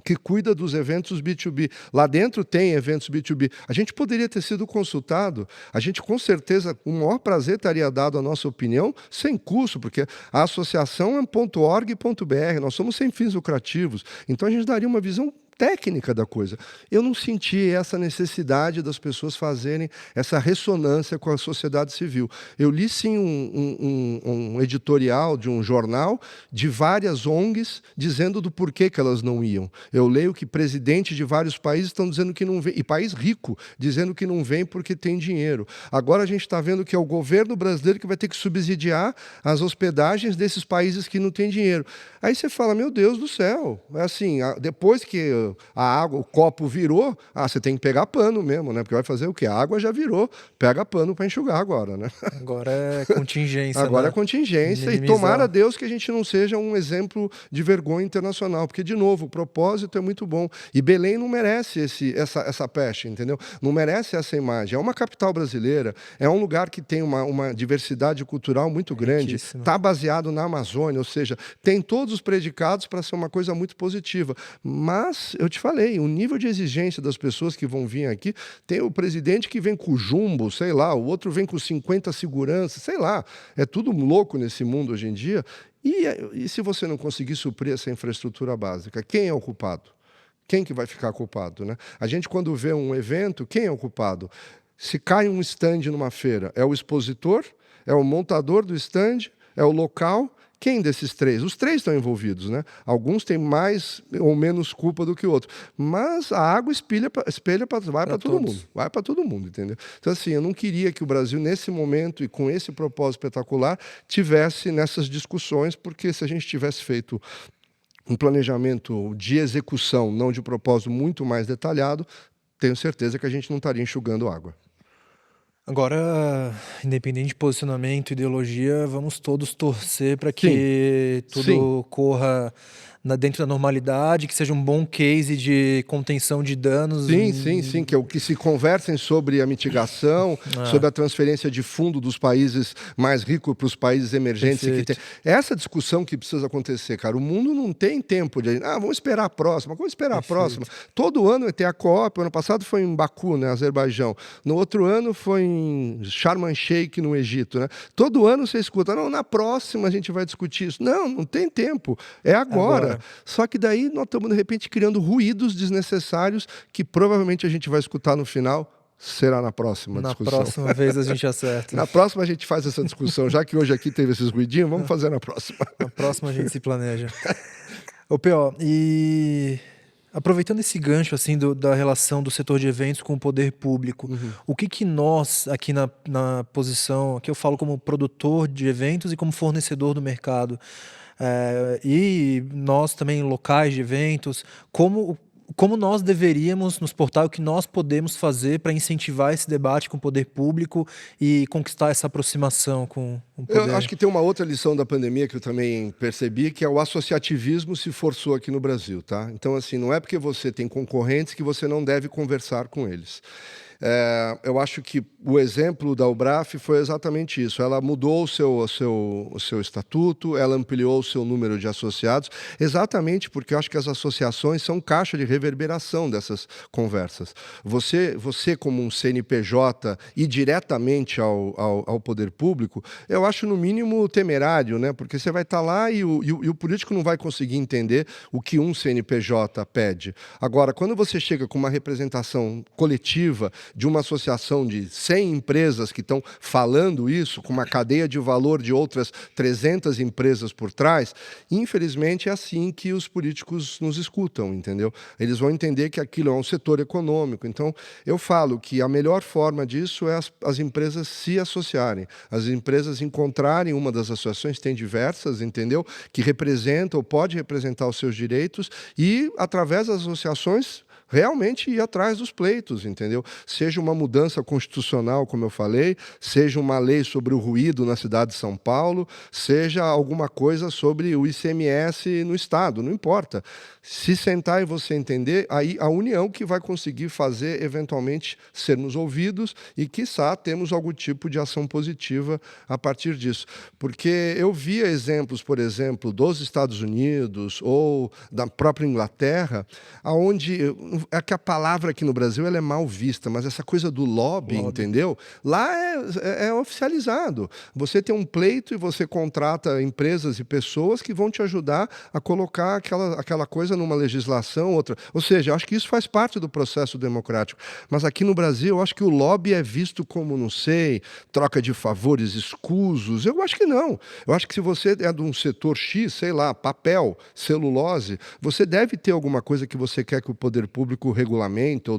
que cuida dos eventos B2B. Lá dentro tem eventos B2B. A gente poderia ter sido consultado, a gente com certeza, com o maior prazer, estaria dado a nossa opinião, sem custo, porque a associação é .org.br, nós somos sem fins lucrativos, então a gente daria uma visão técnica da coisa. Eu não senti essa necessidade das pessoas fazerem essa ressonância com a sociedade civil. Eu li, sim, um editorial de um jornal de várias ONGs dizendo do porquê que elas não iam. Eu leio que presidentes de vários países estão dizendo que não vem, e país rico, dizendo que não vem porque tem dinheiro. Agora a gente está vendo que é o governo brasileiro que vai ter que subsidiar as hospedagens desses países que não têm dinheiro. Aí você fala, meu Deus do céu, é assim, depois que a água, o copo virou, você tem que pegar pano mesmo, né? Porque vai fazer o quê? A água já virou, pega pano para enxugar agora, né? Agora é contingência. Agora né? é contingência. Minimizar. E tomara a Deus que a gente não seja um exemplo de vergonha internacional, porque, de novo, o propósito é muito bom. E Belém não merece essa peste, entendeu? Não merece essa imagem. É uma capital brasileira, é um lugar que tem uma diversidade cultural muito grande, está baseado na Amazônia, ou seja, tem todos os predicados para ser uma coisa muito positiva. Mas eu te falei, o nível de exigência das pessoas que vão vir aqui, tem o presidente que vem com jumbo, sei lá, o outro vem com 50 seguranças, sei lá, é tudo louco nesse mundo hoje em dia. E se você não conseguir suprir essa infraestrutura básica, quem é o culpado? Quem que vai ficar culpado, né? A gente, quando vê um evento, quem é o culpado? Se cai um stand numa feira, é o expositor, é o montador do stand, é o local. Quem desses três? Os três estão envolvidos, né? Alguns têm mais ou menos culpa do que o outro. Mas a água vai para todo mundo. Vai para todo mundo, entendeu? Então, assim, eu não queria que o Brasil, nesse momento e com esse propósito espetacular, tivesse nessas discussões, porque se a gente tivesse feito um planejamento de execução, não de propósito, muito mais detalhado, tenho certeza que a gente não estaria enxugando água. Agora, independente de posicionamento, ideologia, vamos todos torcer para que tudo corra dentro da normalidade, que seja um bom case de contenção de danos. Sim, que se conversem sobre a mitigação, sobre a transferência de fundo dos países mais ricos para os países emergentes. Essa discussão que precisa acontecer, cara. O mundo não tem tempo de... vamos esperar a próxima. Vamos esperar a próxima. Todo ano vai ter a COP. O ano passado foi em Baku, né, Azerbaijão. No outro ano foi em Sharm el-Sheikh, no Egito, né? Todo ano você escuta, não, na próxima a gente vai discutir isso. Não tem tempo. É agora. Só que daí nós estamos, de repente, criando ruídos desnecessários que provavelmente a gente vai escutar no final. Será na próxima discussão. Na próxima vez a gente acerta. Na próxima a gente faz essa discussão. Já que hoje aqui teve esses ruidinhos, vamos fazer na próxima. Na próxima a gente se planeja. Ô, P.O., e aproveitando esse gancho assim, da relação do setor de eventos com o poder público, o que nós, aqui na posição, aqui eu falo como produtor de eventos e como fornecedor do mercado, e nós também, locais de eventos, como nós deveríamos nos portar, o que nós podemos fazer para incentivar esse debate com o poder público e conquistar essa aproximação com o Eu poder. acho que tem uma outra lição da pandemia que eu também percebi, que é o associativismo se forçou aqui no Brasil, tá? Então, assim, não é porque você tem concorrentes que você não deve conversar com eles. Eu acho que o exemplo da Ubraf foi exatamente isso. Ela mudou o seu estatuto, ela ampliou o seu número de associados, exatamente porque eu acho que as associações são caixa de reverberação dessas conversas. Você como um CNPJ e diretamente ao poder público, eu acho no mínimo temerário, né? Porque você vai estar lá e o político não vai conseguir entender o que um CNPJ pede. Agora, quando você chega com uma representação coletiva de uma associação de 100 empresas que estão falando isso, com uma cadeia de valor de outras 300 empresas por trás, infelizmente é assim que os políticos nos escutam, entendeu? Eles vão entender que aquilo é um setor econômico. Então, eu falo que a melhor forma disso é as empresas se associarem, as empresas encontrarem uma das associações, tem diversas, entendeu? Que representam ou pode representar os seus direitos e, através das associações, realmente ir atrás dos pleitos, entendeu? Seja uma mudança constitucional, como eu falei, seja uma lei sobre o ruído na cidade de São Paulo, seja alguma coisa sobre o ICMS no Estado, não importa. Se sentar e você entender, aí a união que vai conseguir fazer, eventualmente, sermos ouvidos e, quiçá, temos algum tipo de ação positiva a partir disso. Porque eu via exemplos, por exemplo, dos Estados Unidos ou da própria Inglaterra, onde é que a palavra aqui no Brasil ela é mal vista, mas essa coisa do lobby, entendeu? Lá é oficializado. Você tem um pleito e você contrata empresas e pessoas que vão te ajudar a colocar aquela coisa numa legislação, outra. Ou seja, eu acho que isso faz parte do processo democrático. Mas aqui no Brasil, eu acho que o lobby é visto como, não sei, troca de favores escusos. Eu acho que não. Eu acho que se você é de um setor X, sei lá, papel, celulose, você deve ter alguma coisa que você quer que o poder público regulamente ou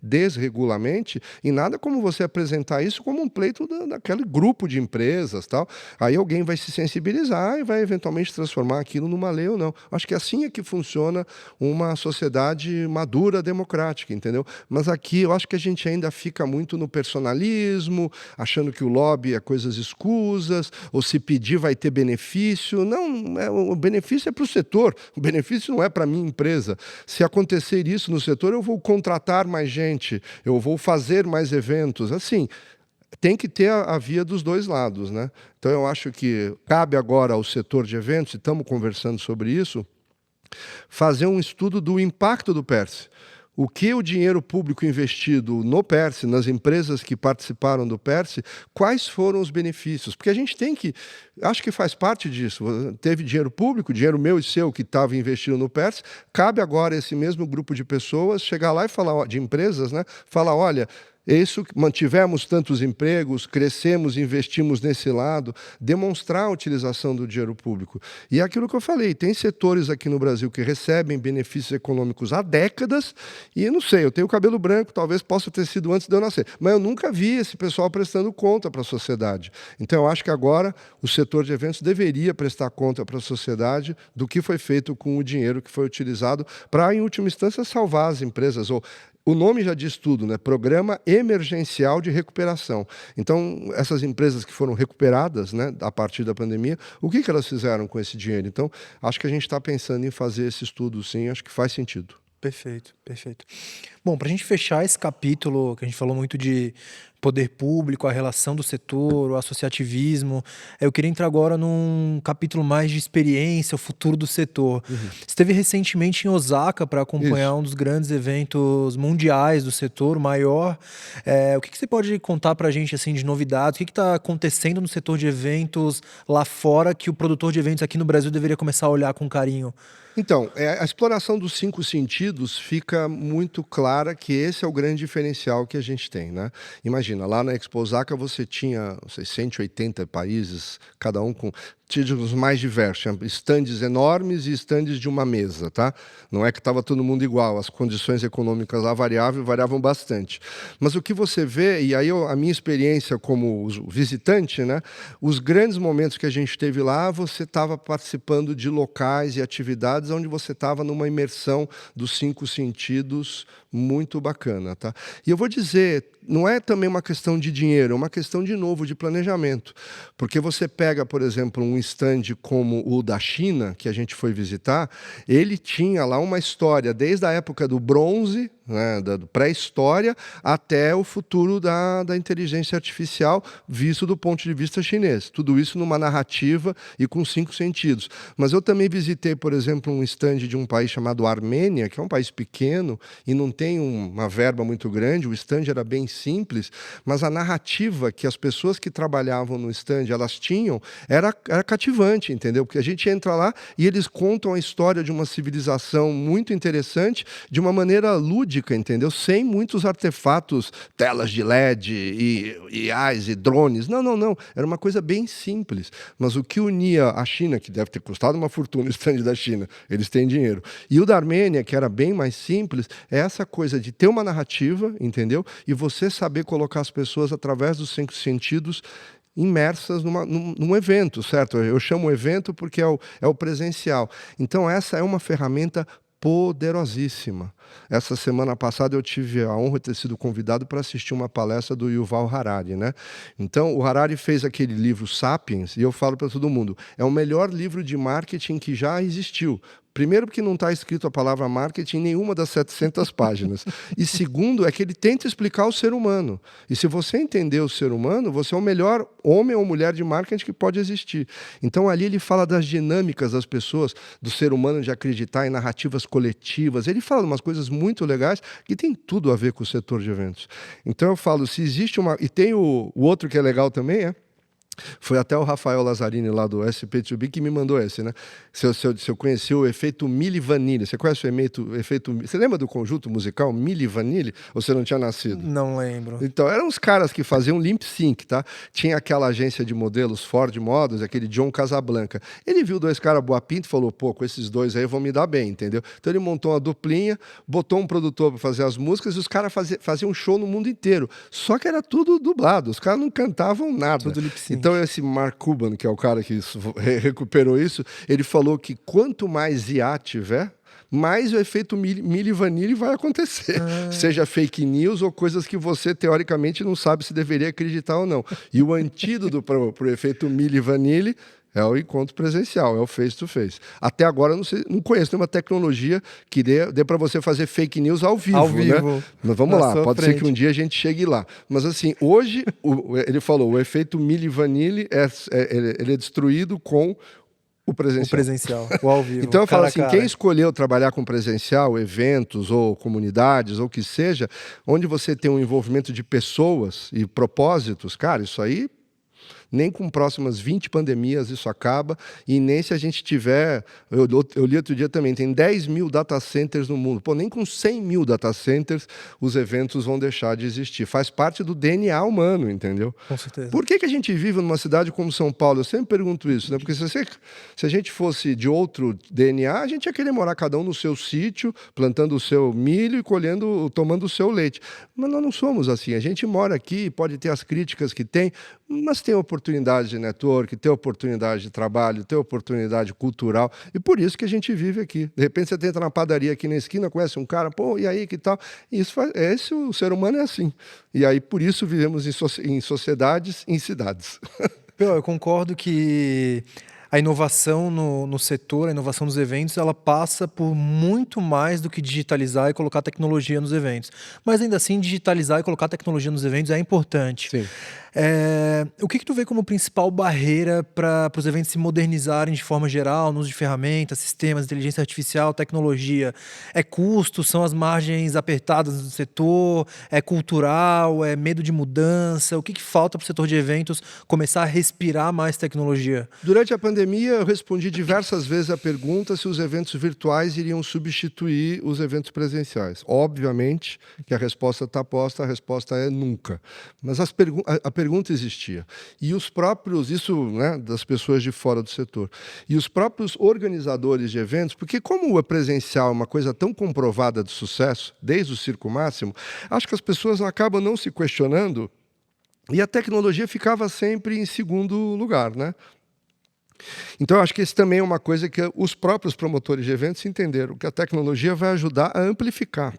desregulamente, e nada como você apresentar isso como um pleito daquele grupo de empresas, tal. Aí alguém vai se sensibilizar e vai eventualmente transformar aquilo numa lei ou não. Acho que assim é que funciona uma sociedade madura, democrática, entendeu? Mas aqui eu acho que a gente ainda fica muito no personalismo, achando que o lobby é coisas escusas, ou se pedir vai ter benefício. Não, o benefício é para o setor, o benefício não é para a minha empresa. Se acontecer isso no setor, eu vou contratar mais gente, eu vou fazer mais eventos. Assim, tem que ter a via dos dois lados, né? Então, eu acho que cabe agora ao setor de eventos, e estamos conversando sobre isso, fazer um estudo do impacto do PERSE. O que o dinheiro público investido no PERSE, nas empresas que participaram do PERSE, quais foram os benefícios? Porque a gente tem que... Acho que faz parte disso. Teve dinheiro público, dinheiro meu e seu que estava investido no PERSE. Cabe agora esse mesmo grupo de pessoas chegar lá e falar, de empresas, né? Falar, olha... Isso, mantivemos tantos empregos, crescemos, investimos nesse lado, demonstrar a utilização do dinheiro público. E é aquilo que eu falei, tem setores aqui no Brasil que recebem benefícios econômicos há décadas, e eu não sei, eu tenho cabelo branco, talvez possa ter sido antes de eu nascer, mas eu nunca vi esse pessoal prestando conta para a sociedade. Então eu acho que agora o setor de eventos deveria prestar conta para a sociedade do que foi feito com o dinheiro que foi utilizado para, em última instância, salvar as empresas, ou o nome já diz tudo, né? Programa Emergencial de Recuperação. Então, essas empresas que foram recuperadas, né, a partir da pandemia, o que elas fizeram com esse dinheiro? Então, acho que a gente está pensando em fazer esse estudo, sim, acho que faz sentido. Perfeito, perfeito. Bom, para a gente fechar esse capítulo, que a gente falou muito de poder público, a relação do setor, o associativismo, eu queria entrar agora num capítulo mais de experiência, o futuro do setor. Você esteve recentemente em Osaka para acompanhar um dos grandes eventos mundiais do setor, o maior. O que você pode contar para a gente assim, de novidades? O que está acontecendo no setor de eventos lá fora que o produtor de eventos aqui no Brasil deveria começar a olhar com carinho? Então, a exploração dos 5 sentidos fica muito clara que esse é o grande diferencial que a gente tem, né? Imagina, lá na Expo Osaka você tinha, não sei, 180 países, cada um com... os mais diversos, tinha estandes enormes e estandes de uma mesa, tá? Não é que estava todo mundo igual, as condições econômicas lá variavam bastante. Mas o que você vê, e aí a minha experiência como visitante, né? Os grandes momentos que a gente teve lá, você estava participando de locais e atividades onde você estava numa imersão dos 5 sentidos muito bacana, tá? E eu vou dizer, não é também uma questão de dinheiro, é uma questão, de novo, de planejamento. Porque você pega, por exemplo, um stand como o da China, que a gente foi visitar, ele tinha lá uma história, desde a época do bronze, né, da pré-história, até o futuro da inteligência artificial, visto do ponto de vista chinês. Tudo isso numa narrativa e com 5 sentidos. Mas eu também visitei, por exemplo, um stand de um país chamado Armênia, que é um país pequeno e não tem uma verba muito grande, o stand era bem simples, mas a narrativa que as pessoas que trabalhavam no stand elas tinham era cativante, entendeu? Porque a gente entra lá e eles contam a história de uma civilização muito interessante de uma maneira lúdica, entendeu? Sem muitos artefatos, telas de LED e IAs e drones. Não. Era uma coisa bem simples. Mas o que unia a China, que deve ter custado uma fortuna o stand da China, eles têm dinheiro, e o da Armênia, que era bem mais simples, é essa coisa de ter uma narrativa, entendeu? E você saber colocar as pessoas através dos 5 sentidos imersas num evento, certo? Eu chamo evento porque é o presencial. Então essa é uma ferramenta poderosíssima. Essa semana passada eu tive a honra de ter sido convidado para assistir uma palestra do Yuval Harari, né? Então, o Harari fez aquele livro Sapiens, e eu falo para todo mundo, é o melhor livro de marketing que já existiu. Primeiro, porque não está escrito a palavra marketing em nenhuma das 700 páginas. E segundo, é que ele tenta explicar o ser humano. E se você entender o ser humano, você é o melhor homem ou mulher de marketing que pode existir. Então, ali ele fala das dinâmicas das pessoas, do ser humano de acreditar em narrativas coletivas. Ele fala de umas coisas muito legais que tem tudo a ver com o setor de eventos. Então, eu falo, se existe uma... E tem o outro que é legal também, foi até o Rafael Lazzarini, lá do SP2B, que me mandou esse, né? Se eu conheci o efeito Milli Vanilli. Você conhece o efeito... Você lembra do conjunto musical Milli Vanilli? Ou você não tinha nascido? Não lembro. Então, eram uns caras que faziam lip sync, tá? Tinha aquela agência de modelos Ford Models, aquele John Casablanca. Ele viu 2 caras boa pinta e falou, pô, com esses 2 aí vão me dar bem, entendeu? Então ele montou uma duplinha, botou um produtor para fazer as músicas e os caras faziam um show no mundo inteiro. Só que era tudo dublado, os caras não cantavam nada. Tudo lip sync. Então esse Mark Cuban, que é o cara que recuperou isso, ele falou que quanto mais IA tiver, mais o efeito Milli Vanilli vai acontecer. Seja fake news ou coisas que você, teoricamente, não sabe se deveria acreditar ou não. E o antídoto para o efeito Milli Vanilli é o encontro presencial, é o face-to-face. Até agora, não conheço nenhuma tecnologia que dê para você fazer fake news ao vivo. Né? Mas vamos lá, pode ser que um dia a gente chegue lá. Mas assim, hoje, ele falou, o efeito Milli Vanilli ele é destruído com o presencial. O presencial, o ao vivo. Então eu falo assim, quem escolheu trabalhar com presencial, eventos ou comunidades ou o que seja, onde você tem um envolvimento de pessoas e propósitos, cara, isso aí... Nem com próximas 20 pandemias isso acaba, e nem se a gente tiver... Eu li outro dia também, tem 10 mil data centers no mundo. Pô, nem com 100 mil data centers os eventos vão deixar de existir. Faz parte do DNA humano, entendeu? Com certeza. Por que a gente vive numa cidade como São Paulo? Eu sempre pergunto isso, né? Porque se a gente fosse de outro DNA, a gente ia querer morar cada um no seu sítio, plantando o seu milho e tomando o seu leite. Mas nós não somos assim. A gente mora aqui, pode ter as críticas que tem, mas tem oportunidade de network, tem oportunidade de trabalho, tem oportunidade cultural, e por isso que a gente vive aqui. De repente você entra na padaria aqui na esquina, conhece um cara, pô, e aí, que tal? E o ser humano é assim. E aí, por isso, vivemos em sociedades, em cidades. Eu concordo que a inovação no setor, a inovação dos eventos, ela passa por muito mais do que digitalizar e colocar tecnologia nos eventos. Mas ainda assim, digitalizar e colocar tecnologia nos eventos é importante. Sim. O que tu vê como principal barreira para os eventos se modernizarem de forma geral, no uso de ferramentas, sistemas, inteligência artificial, tecnologia? É custo? São as margens apertadas do setor? É cultural? É medo de mudança? O que falta para o setor de eventos começar a respirar mais tecnologia? Durante a pandemia, eu respondi diversas vezes a pergunta se os eventos virtuais iriam substituir os eventos presenciais. Obviamente que a resposta está posta, a resposta é nunca. Mas a pergunta pergunta existia. E os próprios, isso, né, das pessoas de fora do setor, e os próprios organizadores de eventos, porque como o presencial é uma coisa tão comprovada de sucesso, desde o Circo Máximo, acho que as pessoas acabam não se questionando e a tecnologia ficava sempre em segundo lugar, né? Então, eu acho que isso também é uma coisa que os próprios promotores de eventos entenderam, que a tecnologia vai ajudar a amplificar.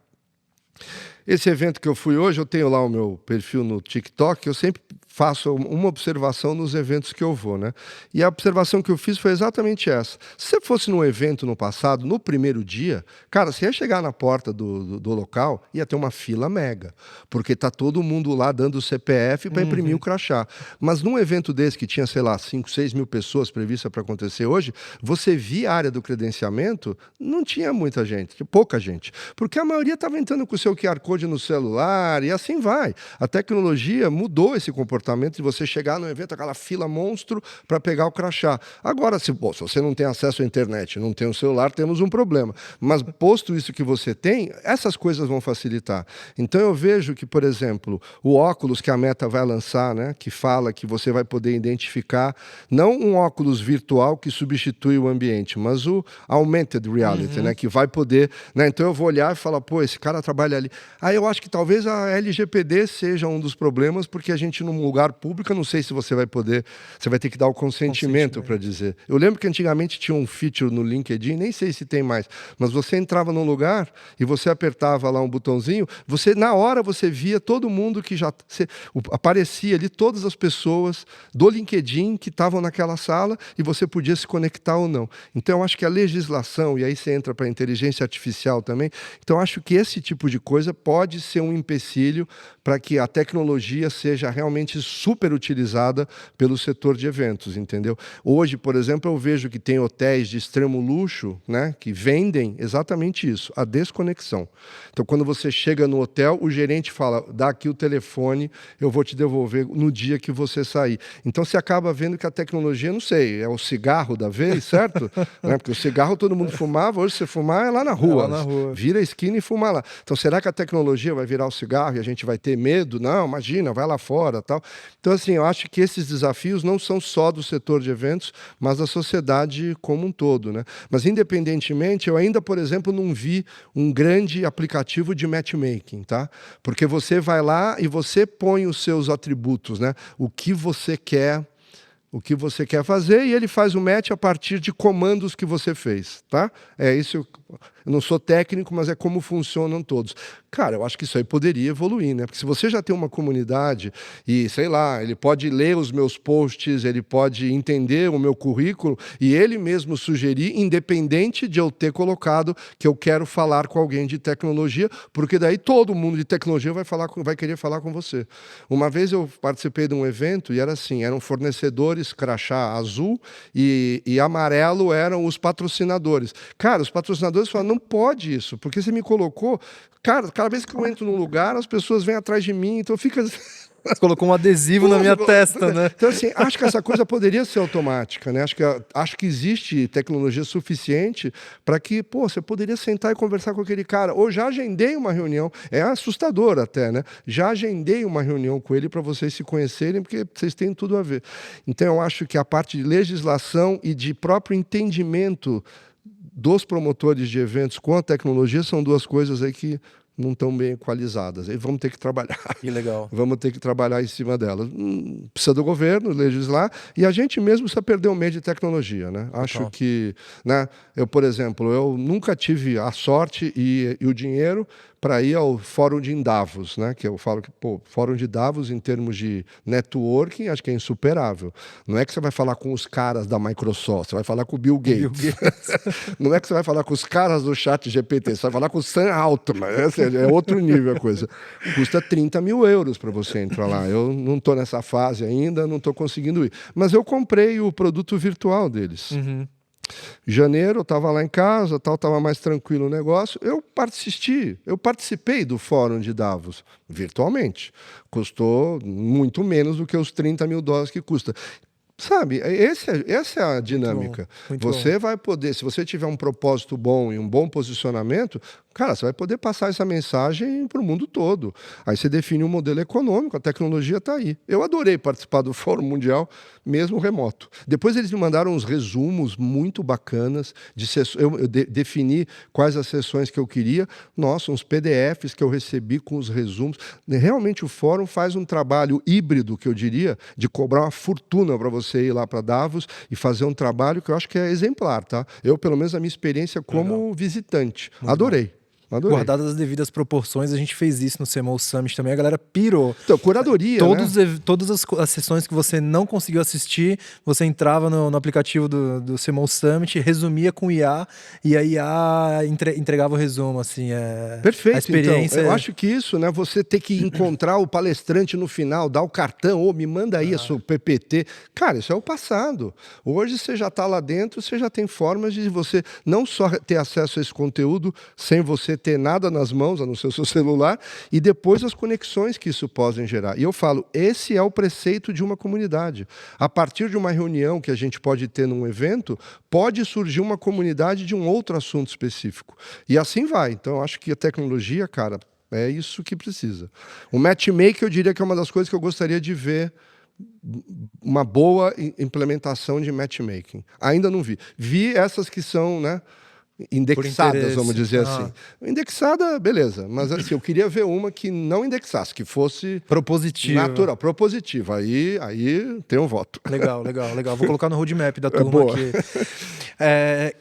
Esse evento que eu fui hoje, eu tenho lá o meu perfil no TikTok, eu sempre faço uma observação nos eventos que eu vou, né? E a observação que eu fiz foi exatamente essa. Se você fosse num evento no passado, no primeiro dia, cara, você ia chegar na porta do local, ia ter uma fila mega, porque tá todo mundo lá dando o CPF para imprimir o crachá. Mas num evento desse que tinha, sei lá, 5, 6 mil pessoas previstas para acontecer hoje, você via a área do credenciamento, não tinha muita gente, tinha pouca gente, porque a maioria estava entrando com o seu QR Code no celular e assim vai. A tecnologia mudou esse comportamento de você chegar no evento, aquela fila monstro para pegar o crachá. Agora, se você não tem acesso à internet, não tem o celular, temos um problema. Mas, posto isso que você tem, essas coisas vão facilitar. Então, eu vejo que, por exemplo, o óculos que a Meta vai lançar, né, que fala que você vai poder identificar, não um óculos virtual que substitui o ambiente, mas o augmented reality, né, que vai poder... Né, então, eu vou olhar e falar, pô, esse cara trabalha ali. Aí, eu acho que talvez a LGPD seja um dos problemas, porque a gente, num lugar público, eu não sei se você vai poder... Você vai ter que dar o consentimento para dizer. Eu lembro que antigamente tinha um feature no LinkedIn, nem sei se tem mais, mas você entrava num lugar e você apertava lá um botãozinho, na hora você via todo mundo que já... aparecia ali todas as pessoas do LinkedIn que estavam naquela sala e você podia se conectar ou não. Então, eu acho que a legislação, e aí você entra para a inteligência artificial também, então eu acho que esse tipo de coisa pode ser um empecilho para que a tecnologia seja realmente super utilizada pelo setor de eventos, entendeu? Hoje, por exemplo, eu vejo que tem hotéis de extremo luxo, né, que vendem exatamente isso, a desconexão. Então, quando você chega no hotel, o gerente fala, dá aqui o telefone, eu vou te devolver no dia que você sair. Então, você acaba vendo que a tecnologia, não sei, é o cigarro da vez, certo? Né? Porque o cigarro todo mundo fumava, hoje você fumar é lá na rua. É lá na rua. Vira a esquina e fuma lá. Então, será que a tecnologia vai virar o cigarro e a gente vai ter medo? Não, imagina, vai lá fora, tal. Então, assim, eu acho que esses desafios não são só do setor de eventos, mas da sociedade como um todo, né? Mas, independentemente, eu ainda, por exemplo, não vi um grande aplicativo de matchmaking, tá? Porque você vai lá e você põe os seus atributos, né? O que você quer fazer, e ele faz o match a partir de comandos que você fez, tá? É isso. Eu não sou técnico, mas é como funcionam todos. Cara, eu acho que isso aí poderia evoluir, né? Porque se você já tem uma comunidade e, sei lá, ele pode ler os meus posts, ele pode entender o meu currículo e ele mesmo sugerir, independente de eu ter colocado que eu quero falar com alguém de tecnologia, porque daí todo mundo de tecnologia vai querer falar com você. Uma vez eu participei de um evento e era assim, eram fornecedores crachá azul e amarelo eram os patrocinadores. Cara, os patrocinadores falaram, não pode isso, porque você me colocou... Cara, cada vez que eu entro num lugar, as pessoas vêm atrás de mim, então fica... Você colocou um adesivo na minha testa, né? Então, assim, acho que essa coisa poderia ser automática, né? Acho que existe tecnologia suficiente para que, pô, você poderia sentar e conversar com aquele cara. Ou já agendei uma reunião, é assustador até, né? Já agendei uma reunião com ele para vocês se conhecerem, porque vocês têm tudo a ver. Então, eu acho que a parte de legislação e de próprio entendimento dos promotores de eventos com a tecnologia são duas coisas aí que não estão bem equalizadas. Aí vamos ter que trabalhar. Que legal. Vamos ter que trabalhar em cima delas. Precisa do governo legislar e a gente mesmo precisa perder o medo de tecnologia, né? Acho que, né? Eu, por exemplo, eu nunca tive a sorte e o dinheiro para ir ao Fórum de Davos, né? Que eu falo que, pô, Fórum de Davos, em termos de networking, acho que é insuperável. Não é que você vai falar com os caras da Microsoft, você vai falar com o Bill Gates. Não é que você vai falar com os caras do ChatGPT, você vai falar com o Sam Altman. É outro nível a coisa. Custa 30 mil euros para você entrar lá. Eu não estou nessa fase ainda, não estou conseguindo ir. Mas eu comprei o produto virtual deles. Janeiro, eu estava lá em casa, estava mais tranquilo o negócio. Eu participei do Fórum de Davos virtualmente. Custou muito menos do que os 30 mil dólares que custa. Sabe, essa é a dinâmica. Muito Você vai poder, se você tiver um propósito bom e um bom posicionamento, cara, você vai poder passar essa mensagem para o mundo todo. Aí você define um modelo econômico, a tecnologia está aí. Eu adorei participar do Fórum Mundial, mesmo remoto. Depois eles me mandaram uns resumos muito bacanas, eu defini quais as sessões que eu queria. Nossa, uns PDFs que eu recebi com os resumos. Realmente o Fórum faz um trabalho híbrido, que eu diria, de cobrar uma fortuna para você ir lá para Davos e fazer um trabalho que eu acho que é exemplar, tá? Eu, pelo menos, a minha experiência como visitante. Muito adorei. Bom. Adorei. Guardadas as devidas proporções, a gente fez isso no CMO Summit também, a galera pirou. Então, curadoria, Todas as sessões que você não conseguiu assistir, você entrava no aplicativo do CMO Summit, resumia com IA, e a IA entregava o resumo, assim. Perfeito, a experiência. Então, eu acho que isso, né, você ter que encontrar o palestrante no final, dar o cartão, me manda aí a sua PPT. Cara, isso é o passado. Hoje você já está lá dentro, você já tem formas de você não só ter acesso a esse conteúdo, sem você ter nada nas mãos, a não ser o seu celular, e depois as conexões que isso pode gerar. E eu falo, esse é o preceito de uma comunidade. A partir de uma reunião que a gente pode ter num evento, pode surgir uma comunidade de um outro assunto específico. E assim vai. Então, eu acho que a tecnologia, cara, é isso que precisa. O matchmaking, eu diria que é uma das coisas que eu gostaria de ver uma boa implementação de matchmaking. Ainda não vi. Vi essas que são, né, indexadas, vamos dizer assim. Indexada, beleza. Mas assim, eu queria ver uma que não indexasse, que fosse propositiva. Natural, propositiva. Aí tem um voto. Legal. Vou colocar no roadmap da turma aqui.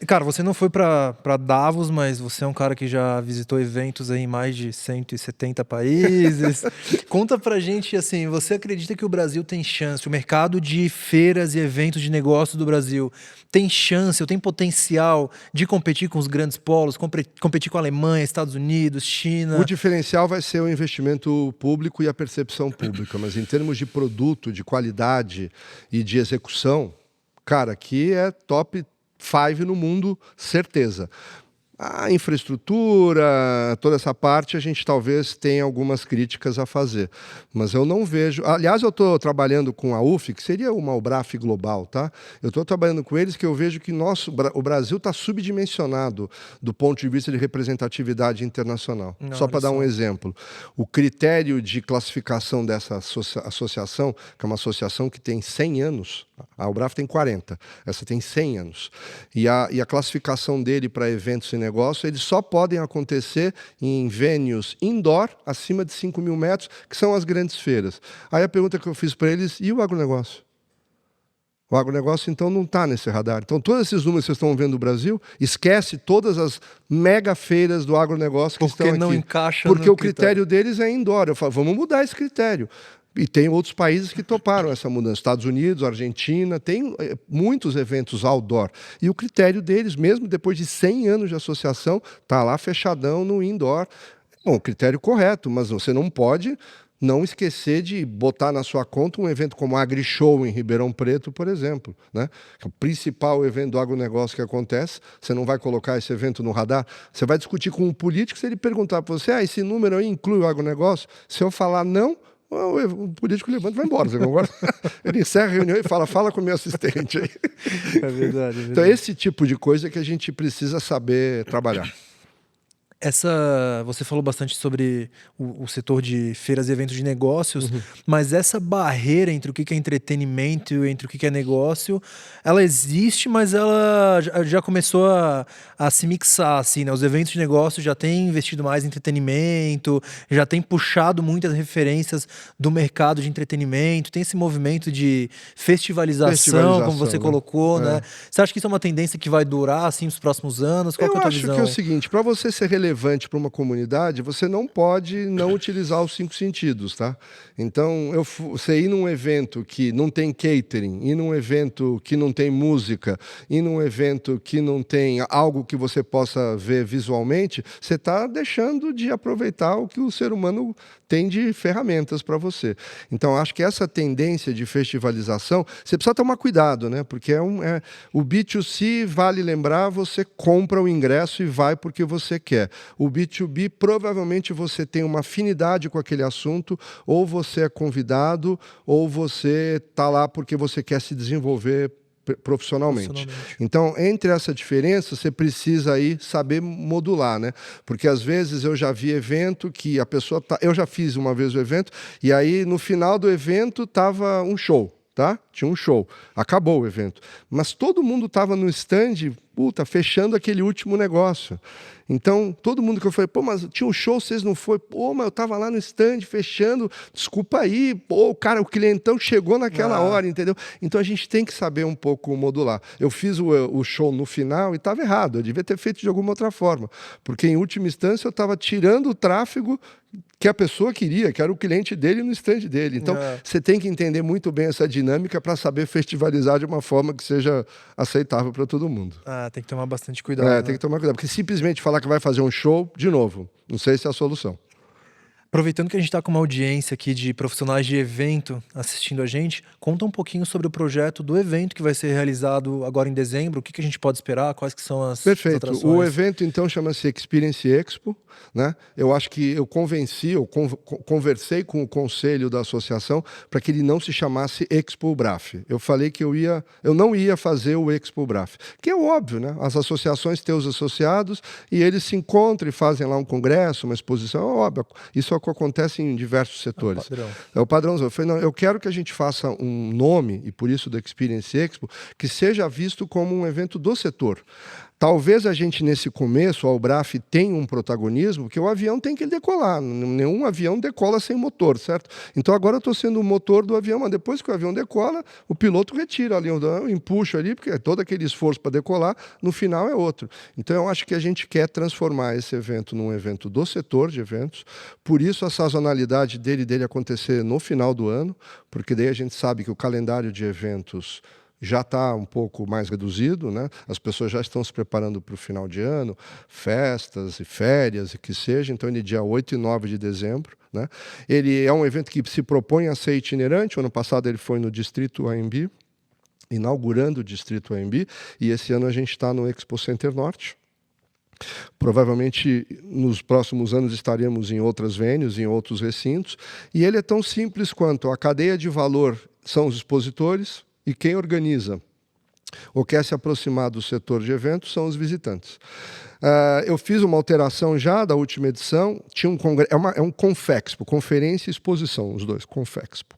Cara, você não foi para Davos, mas você é um cara que já visitou eventos aí em mais de 170 países. Conta pra gente, assim, você acredita que o Brasil tem chance, o mercado de feiras e eventos de negócio do Brasil tem chance, ou tem potencial de competir com os grandes polos, competir com a Alemanha, Estados Unidos, China? O diferencial vai ser o investimento público e a percepção pública, mas em termos de produto, de qualidade e de execução, cara, aqui é top 5 no mundo, certeza. A infraestrutura, toda essa parte, a gente talvez tenha algumas críticas a fazer. Mas eu não vejo... Aliás, eu estou trabalhando com a UF, que seria uma UBRAF global, tá? Eu estou trabalhando com eles que eu vejo que o Brasil está subdimensionado do ponto de vista de representatividade internacional. Só para dar um exemplo. O critério de classificação dessa associação, que é uma associação que tem 100 anos, a UBRAF tem 40, essa tem 100 anos. E a classificação dele para eventos e negócio, eles só podem acontecer em venues indoor, acima de 5 mil metros, que são as grandes feiras. Aí a pergunta que eu fiz para eles, e o agronegócio? O agronegócio, então, não está nesse radar. Então, todos esses números que vocês estão vendo no Brasil, esquece todas as mega feiras do agronegócio que estão aqui. Porque não encaixa Porque o critério deles é indoor. Eu falo, vamos mudar esse critério. E tem outros países que toparam essa mudança. Estados Unidos, Argentina, tem muitos eventos outdoor. E o critério deles, mesmo depois de 100 anos de associação, está lá fechadão no indoor. Bom, o critério correto, mas você não pode não esquecer de botar na sua conta um evento como a AgriShow em Ribeirão Preto, por exemplo, né? Que é o principal evento do agronegócio que acontece. Você não vai colocar esse evento no radar. Você vai discutir com um político, se ele perguntar para você, esse número aí inclui o agronegócio? Se eu falar não, o político levanta e vai embora. Você concorda? Ele encerra a reunião e fala com o meu assistente aí. É verdade. Então, esse tipo de coisa que a gente precisa saber trabalhar. Você falou bastante sobre o setor de feiras e eventos de negócios, mas essa barreira entre o que é entretenimento e entre o que é negócio, ela existe, mas ela já começou a se mixar, assim, né? Os eventos de negócio já têm investido mais em entretenimento, já têm puxado muitas referências do mercado de entretenimento, tem esse movimento de festivalização como você colocou, né? Você acha que isso é uma tendência que vai durar, assim, nos próximos anos? Qual que é a tua visão? Eu acho que é o seguinte, para você ser relevante para uma comunidade, você não pode não utilizar os 5 sentidos, tá? Então, você ir num evento que não tem catering, ir num evento que não tem música, ir num evento que não tem algo que você possa ver visualmente, você está deixando de aproveitar o que o ser humano tem de ferramentas para você. Então, acho que essa tendência de festivalização, você precisa tomar cuidado, né? Porque o B2C, vale lembrar, você compra o ingresso e vai porque você quer. O B2B, provavelmente você tem uma afinidade com aquele assunto, ou você é convidado, ou você está lá porque você quer se desenvolver profissionalmente. Então, entre essa diferença, você precisa aí saber modular, né? Porque às vezes eu já vi evento que a pessoa eu já fiz uma vez o evento e aí no final do evento tava um show, tá? Tinha um show. Acabou o evento. Mas todo mundo estava no stand, fechando aquele último negócio. Então, todo mundo que eu falei, pô, mas tinha um show, vocês não foram? Pô, mas eu estava lá no stand, fechando, desculpa aí, pô, o clientão chegou naquela hora, entendeu? Então, a gente tem que saber um pouco modular. Eu fiz o show no final e estava errado, eu devia ter feito de alguma outra forma, porque, em última instância, eu estava tirando o tráfego que a pessoa queria, que era o cliente dele no stand dele. Então, você tem que entender muito bem essa dinâmica para saber festivalizar de uma forma que seja aceitável para todo mundo. Tem que tomar bastante cuidado. Tem que tomar cuidado, porque simplesmente falar que vai fazer um show, de novo, não sei se é a solução. Aproveitando que a gente está com uma audiência aqui de profissionais de evento assistindo a gente, conta um pouquinho sobre o projeto do evento que vai ser realizado agora em dezembro, o que a gente pode esperar, quais que são as atrações? O evento, então, chama-se Experience Expo, né? Eu acho que eu conversei com o conselho da associação para que ele não se chamasse Expo Braf. Eu falei que eu não ia fazer o Expo Braf, que é óbvio, né? As associações têm os associados e eles se encontram e fazem lá um congresso, uma exposição, é óbvio. Isso acontece em diversos setores. É o padrãozão. Eu falei, não, eu quero que a gente faça um nome, e por isso do Experience Expo, que seja visto como um evento do setor. Talvez a gente, nesse começo, a Albraf tenha um protagonismo, porque o avião tem que decolar. Nenhum avião decola sem motor, certo? Então, agora eu estou sendo o motor do avião, mas depois que o avião decola, o piloto retira ali, eu empuxo ali, porque todo aquele esforço para decolar, no final é outro. Então, eu acho que a gente quer transformar esse evento num evento do setor de eventos, por isso a sazonalidade dele acontecer no final do ano, porque daí a gente sabe que o calendário de eventos já está um pouco mais reduzido, né? As pessoas já estão se preparando para o final de ano, festas e férias e que seja, então ele é dia 8 e 9 de dezembro. Né? Ele é um evento que se propõe a ser itinerante, o ano passado ele foi no Distrito AMB, inaugurando o Distrito AMB, e esse ano a gente está no Expo Center Norte. Provavelmente nos próximos anos estaremos em outras venues, em outros recintos, e ele é tão simples quanto a cadeia de valor são os expositores, e quem organiza ou quer se aproximar do setor de eventos são os visitantes. Eu fiz uma alteração já da última edição, tinha um é um Confexpo, conferência e exposição, os dois, Confexpo.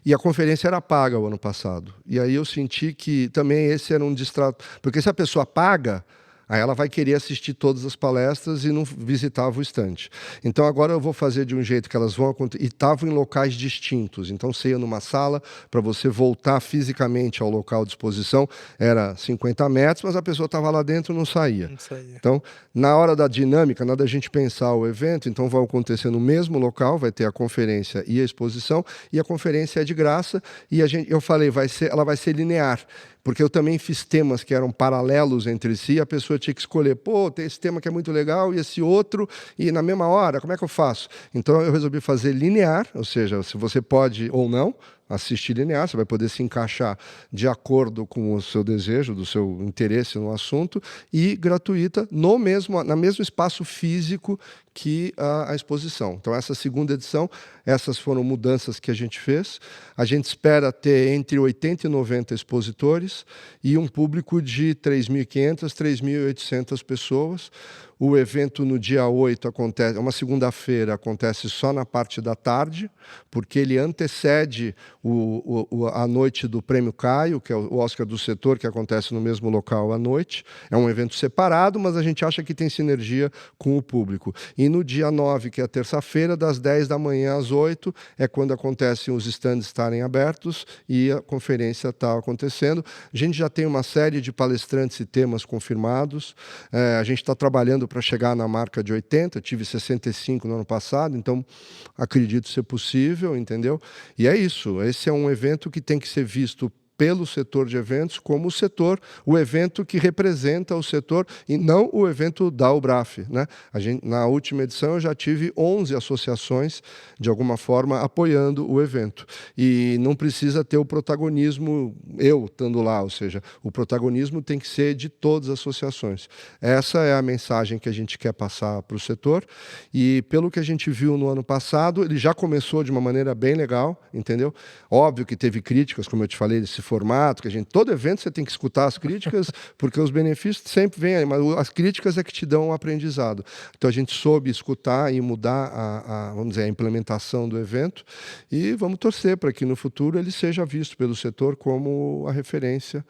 E a conferência era paga o ano passado. E aí eu senti que também esse era um distrato, porque se a pessoa paga, aí ela vai querer assistir todas as palestras e não visitava o estande. Então agora eu vou fazer de um jeito que elas vão acontecer. E estavam em locais distintos. Então você ia numa sala, para você voltar fisicamente ao local de exposição, era 50 metros, mas a pessoa estava lá dentro e não saía. Então, na hora da dinâmica, na hora da gente pensar o evento, então vai acontecer no mesmo local, vai ter a conferência e a exposição, e a conferência é de graça, e eu falei, ela vai ser linear. Porque eu também fiz temas que eram paralelos entre si, e a pessoa tinha que escolher, pô, tem esse tema que é muito legal e esse outro, e na mesma hora, como é que eu faço? Então eu resolvi fazer linear, ou seja, se você pode ou não assistir linear, você vai poder se encaixar de acordo com o seu desejo, do seu interesse no assunto, e gratuita no mesmo espaço físico que a exposição. Então, essa segunda edição, essas foram mudanças que a gente fez. A gente espera ter entre 80 e 90 expositores e um público de 3.500, 3.800 pessoas. O evento no dia 8 acontece, uma segunda-feira, acontece só na parte da tarde, porque ele antecede a noite do Prêmio Caio, que é o Oscar do setor, que acontece no mesmo local à noite. É um evento separado, mas a gente acha que tem sinergia com o público. E no dia 9, que é a terça-feira, das 10 da manhã às 8, é quando acontecem os stands estarem abertos e a conferência está acontecendo. A gente já tem uma série de palestrantes e temas confirmados. A gente está trabalhando para chegar na marca de 80, tive 65 no ano passado, então acredito ser possível, entendeu? E é isso, esse é um evento que tem que ser visto pelo setor de eventos como o evento que representa o setor e não o evento da UBRAF, né? Na última edição eu já tive 11 associações, de alguma forma, apoiando o evento. E não precisa ter o protagonismo, eu estando lá, ou seja, o protagonismo tem que ser de todas as associações. Essa é a mensagem que a gente quer passar para o setor e, pelo que a gente viu no ano passado, ele já começou de uma maneira bem legal, entendeu? Óbvio que teve críticas, como eu te falei, desse formato, que todo evento você tem que escutar as críticas, porque os benefícios sempre vêm aí, mas as críticas é que te dão um aprendizado. Então a gente soube escutar e mudar vamos dizer, a implementação do evento e vamos torcer para que no futuro ele seja visto pelo setor como a referência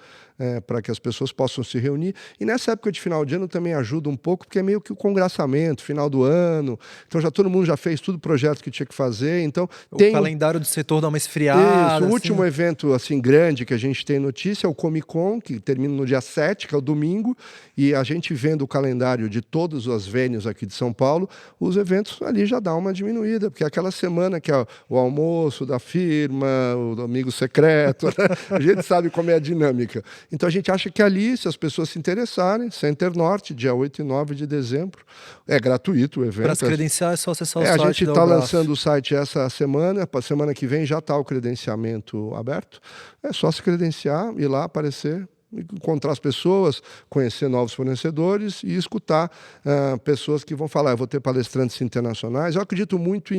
para que as pessoas possam se reunir. E nessa época de final de ano também ajuda um pouco, porque é meio que o congraçamento, final do ano, então todo mundo já fez tudo o projeto que tinha que fazer, então o calendário do setor dá uma esfriada. Isso, o assim. último evento assim grande que a gente tem notícia é o Comic Con, que termina no dia 7, que é o domingo, e a gente vendo o calendário de todas as venues aqui de São Paulo, os eventos ali já dá uma diminuída, porque é aquela semana que é o almoço da firma, o amigo secreto, né? A gente sabe como é a dinâmica. Então a gente acha que ali, se as pessoas se interessarem, Center Norte, dia 8 e 9 de dezembro, é gratuito o evento. Para as credenciais é só acessar o a site. A gente está lançando o site essa semana, para a semana que vem já está o credenciamento aberto. É só se credenciar, ir lá, aparecer, encontrar as pessoas, conhecer novos fornecedores e escutar pessoas que vão falar. Eu vou ter palestrantes internacionais. Eu acredito muito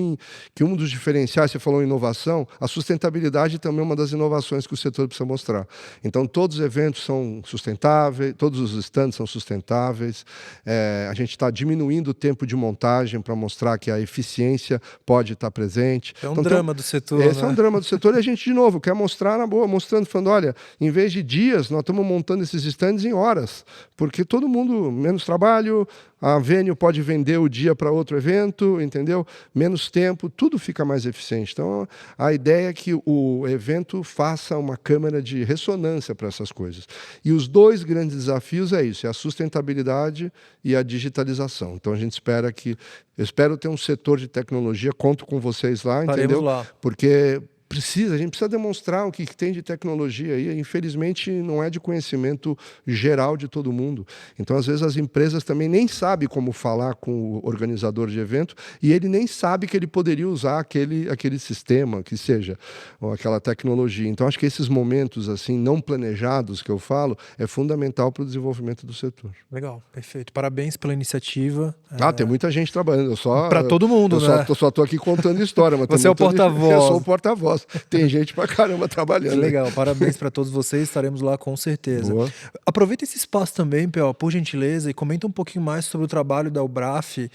que um dos diferenciais, você falou em inovação, a sustentabilidade também é uma das inovações que o setor precisa mostrar. Então, todos os eventos são sustentáveis, todos os stands são sustentáveis. A gente está diminuindo o tempo de montagem para mostrar que a eficiência pode estar presente. É um drama do setor. Esse é um drama do setor e a gente, de novo, quer mostrar na boa, mostrando, falando, olha, em vez de dias, nós estamos montando esses stands em horas, porque todo mundo, menos trabalho, a Venue pode vender o dia para outro evento, entendeu? Menos tempo, tudo fica mais eficiente. Então, a ideia é que o evento faça uma câmara de ressonância para essas coisas. E os dois grandes desafios é isso, é a sustentabilidade e a digitalização. Então, a gente espera eu espero ter um setor de tecnologia, conto com vocês lá, entendeu? Lá. Porque a gente precisa demonstrar o que tem de tecnologia aí. Infelizmente, não é de conhecimento geral de todo mundo. Então, às vezes, as empresas também nem sabem como falar com o organizador de evento e ele nem sabe que ele poderia usar aquele sistema, que seja, ou aquela tecnologia. Então, acho que esses momentos assim não planejados que eu falo é fundamental para o desenvolvimento do setor. Legal, perfeito. Parabéns pela iniciativa. Tem muita gente trabalhando. Para todo mundo, né? Eu só estou aqui contando história. Mas você é o porta-voz. Eu sou o porta-voz. Tem gente pra caramba trabalhando. Legal, parabéns para todos vocês, estaremos lá com certeza. Boa. Aproveita esse espaço também, Pel, por gentileza, e comenta um pouquinho mais sobre o trabalho da UBRAF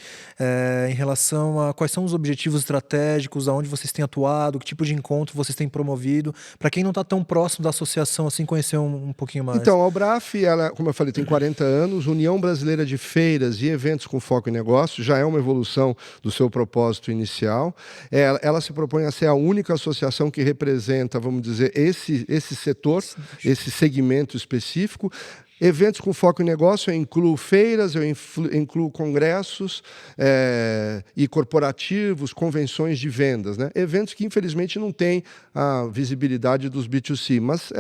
em relação a quais são os objetivos estratégicos, aonde vocês têm atuado, que tipo de encontro vocês têm promovido, para quem não está tão próximo da associação, assim, conhecer um pouquinho mais. Então, a UBRAF, ela, como eu falei, tem 40 anos, União Brasileira de Feiras e Eventos com Foco em Negócio, já é uma evolução do seu propósito inicial. Ela se propõe a ser a única associação que representa, vamos dizer, esse setor, esse segmento específico. Eventos com foco em negócio, eu incluo feiras, eu incluo congressos e corporativos, convenções de vendas, né? Eventos que, infelizmente, não têm a visibilidade dos B2C, mas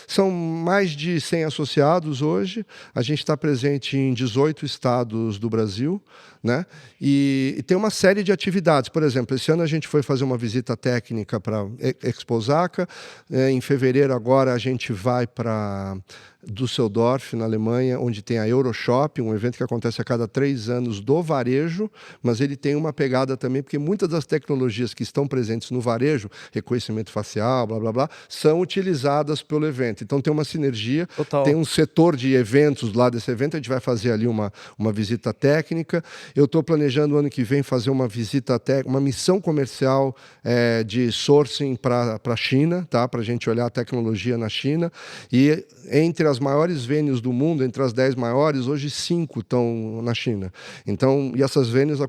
são mais de 100 associados hoje. A gente está presente em 18 estados do Brasil, né? E tem uma série de atividades. Por exemplo, esse ano a gente foi fazer uma visita técnica para Exposaca. Em fevereiro, agora, a gente vai para Düsseldorf, na Alemanha, onde tem a Euroshop, um evento que acontece a cada 3 anos do varejo, mas ele tem uma pegada também, porque muitas das tecnologias que estão presentes no varejo, reconhecimento facial, blá, blá, blá, são utilizadas pelo evento. Então tem uma sinergia, Total. Tem um setor de eventos lá desse evento, a gente vai fazer ali uma visita técnica. Eu estou planejando o ano que vem fazer uma visita técnica, uma missão comercial de sourcing para a China, tá? Para a gente olhar a tecnologia na China. E entre as maiores venues do mundo, entre as 10 maiores, hoje 5 estão na China. Então, e essas venues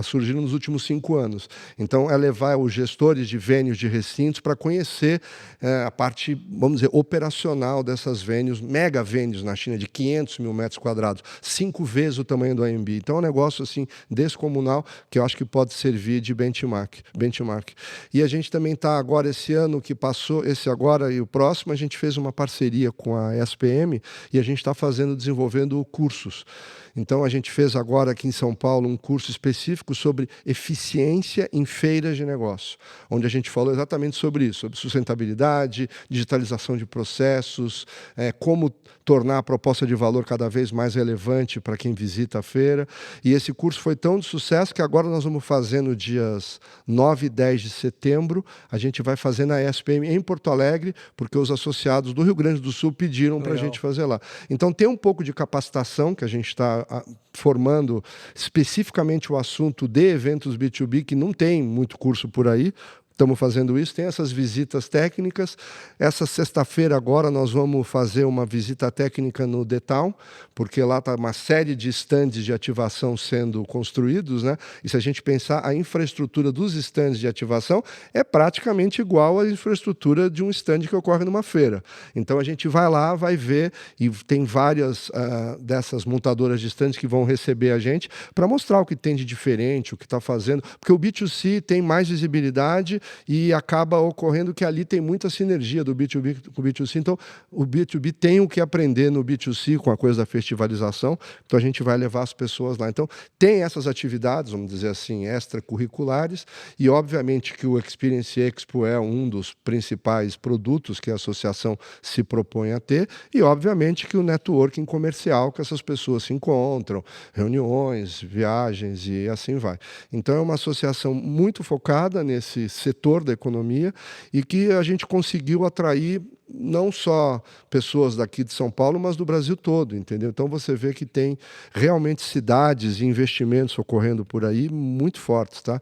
surgiram nos últimos 5 anos. Então, é levar os gestores de venues, de recintos, para conhecer a parte, vamos dizer, operacional dessas venues, mega venues na China, de 500 mil metros quadrados, 5 vezes o tamanho do AMB. Então, é um negócio assim, descomunal, que eu acho que pode servir de benchmark. E a gente também está agora, esse ano que passou, esse agora e o próximo, a gente fez uma parceria com a SPM e a gente está desenvolvendo cursos. Então, a gente fez agora aqui em São Paulo um curso específico sobre eficiência em feiras de negócio, onde a gente falou exatamente sobre isso, sobre sustentabilidade, digitalização de processos, como tornar a proposta de valor cada vez mais relevante para quem visita a feira. E esse curso foi tão de sucesso que agora nós vamos fazer no dias 9 e 10 de setembro, a gente vai fazer na SPM em Porto Alegre, porque os associados do Rio Grande do Sul pediram para a gente fazer lá. Então, tem um pouco de capacitação que a gente está formando especificamente o assunto de eventos B2B, que não tem muito curso por aí. Estamos fazendo isso, tem essas visitas técnicas. Essa sexta-feira agora nós vamos fazer uma visita técnica no Detal, porque lá está uma série de estandes de ativação sendo construídos, né? E se a gente pensar, a infraestrutura dos estandes de ativação é praticamente igual à infraestrutura de um estande que ocorre numa feira. Então a gente vai lá, vai ver, e tem várias dessas montadoras de estandes que vão receber a gente para mostrar o que tem de diferente, o que está fazendo, porque o B2C tem mais visibilidade e acaba ocorrendo que ali tem muita sinergia do B2B com o B2C. Então, o B2B tem o que aprender no B2C com a coisa da festivalização, então a gente vai levar as pessoas lá. Então, tem essas atividades, vamos dizer assim, extracurriculares, e obviamente que o Experience Expo é um dos principais produtos que a associação se propõe a ter, e obviamente que o networking comercial que essas pessoas se encontram, reuniões, viagens e assim vai. Então, é uma associação muito focada nesse setor da economia e que a gente conseguiu atrair não só pessoas daqui de São Paulo, mas do Brasil todo, entendeu? Então você vê que tem realmente cidades e investimentos ocorrendo por aí muito fortes, tá?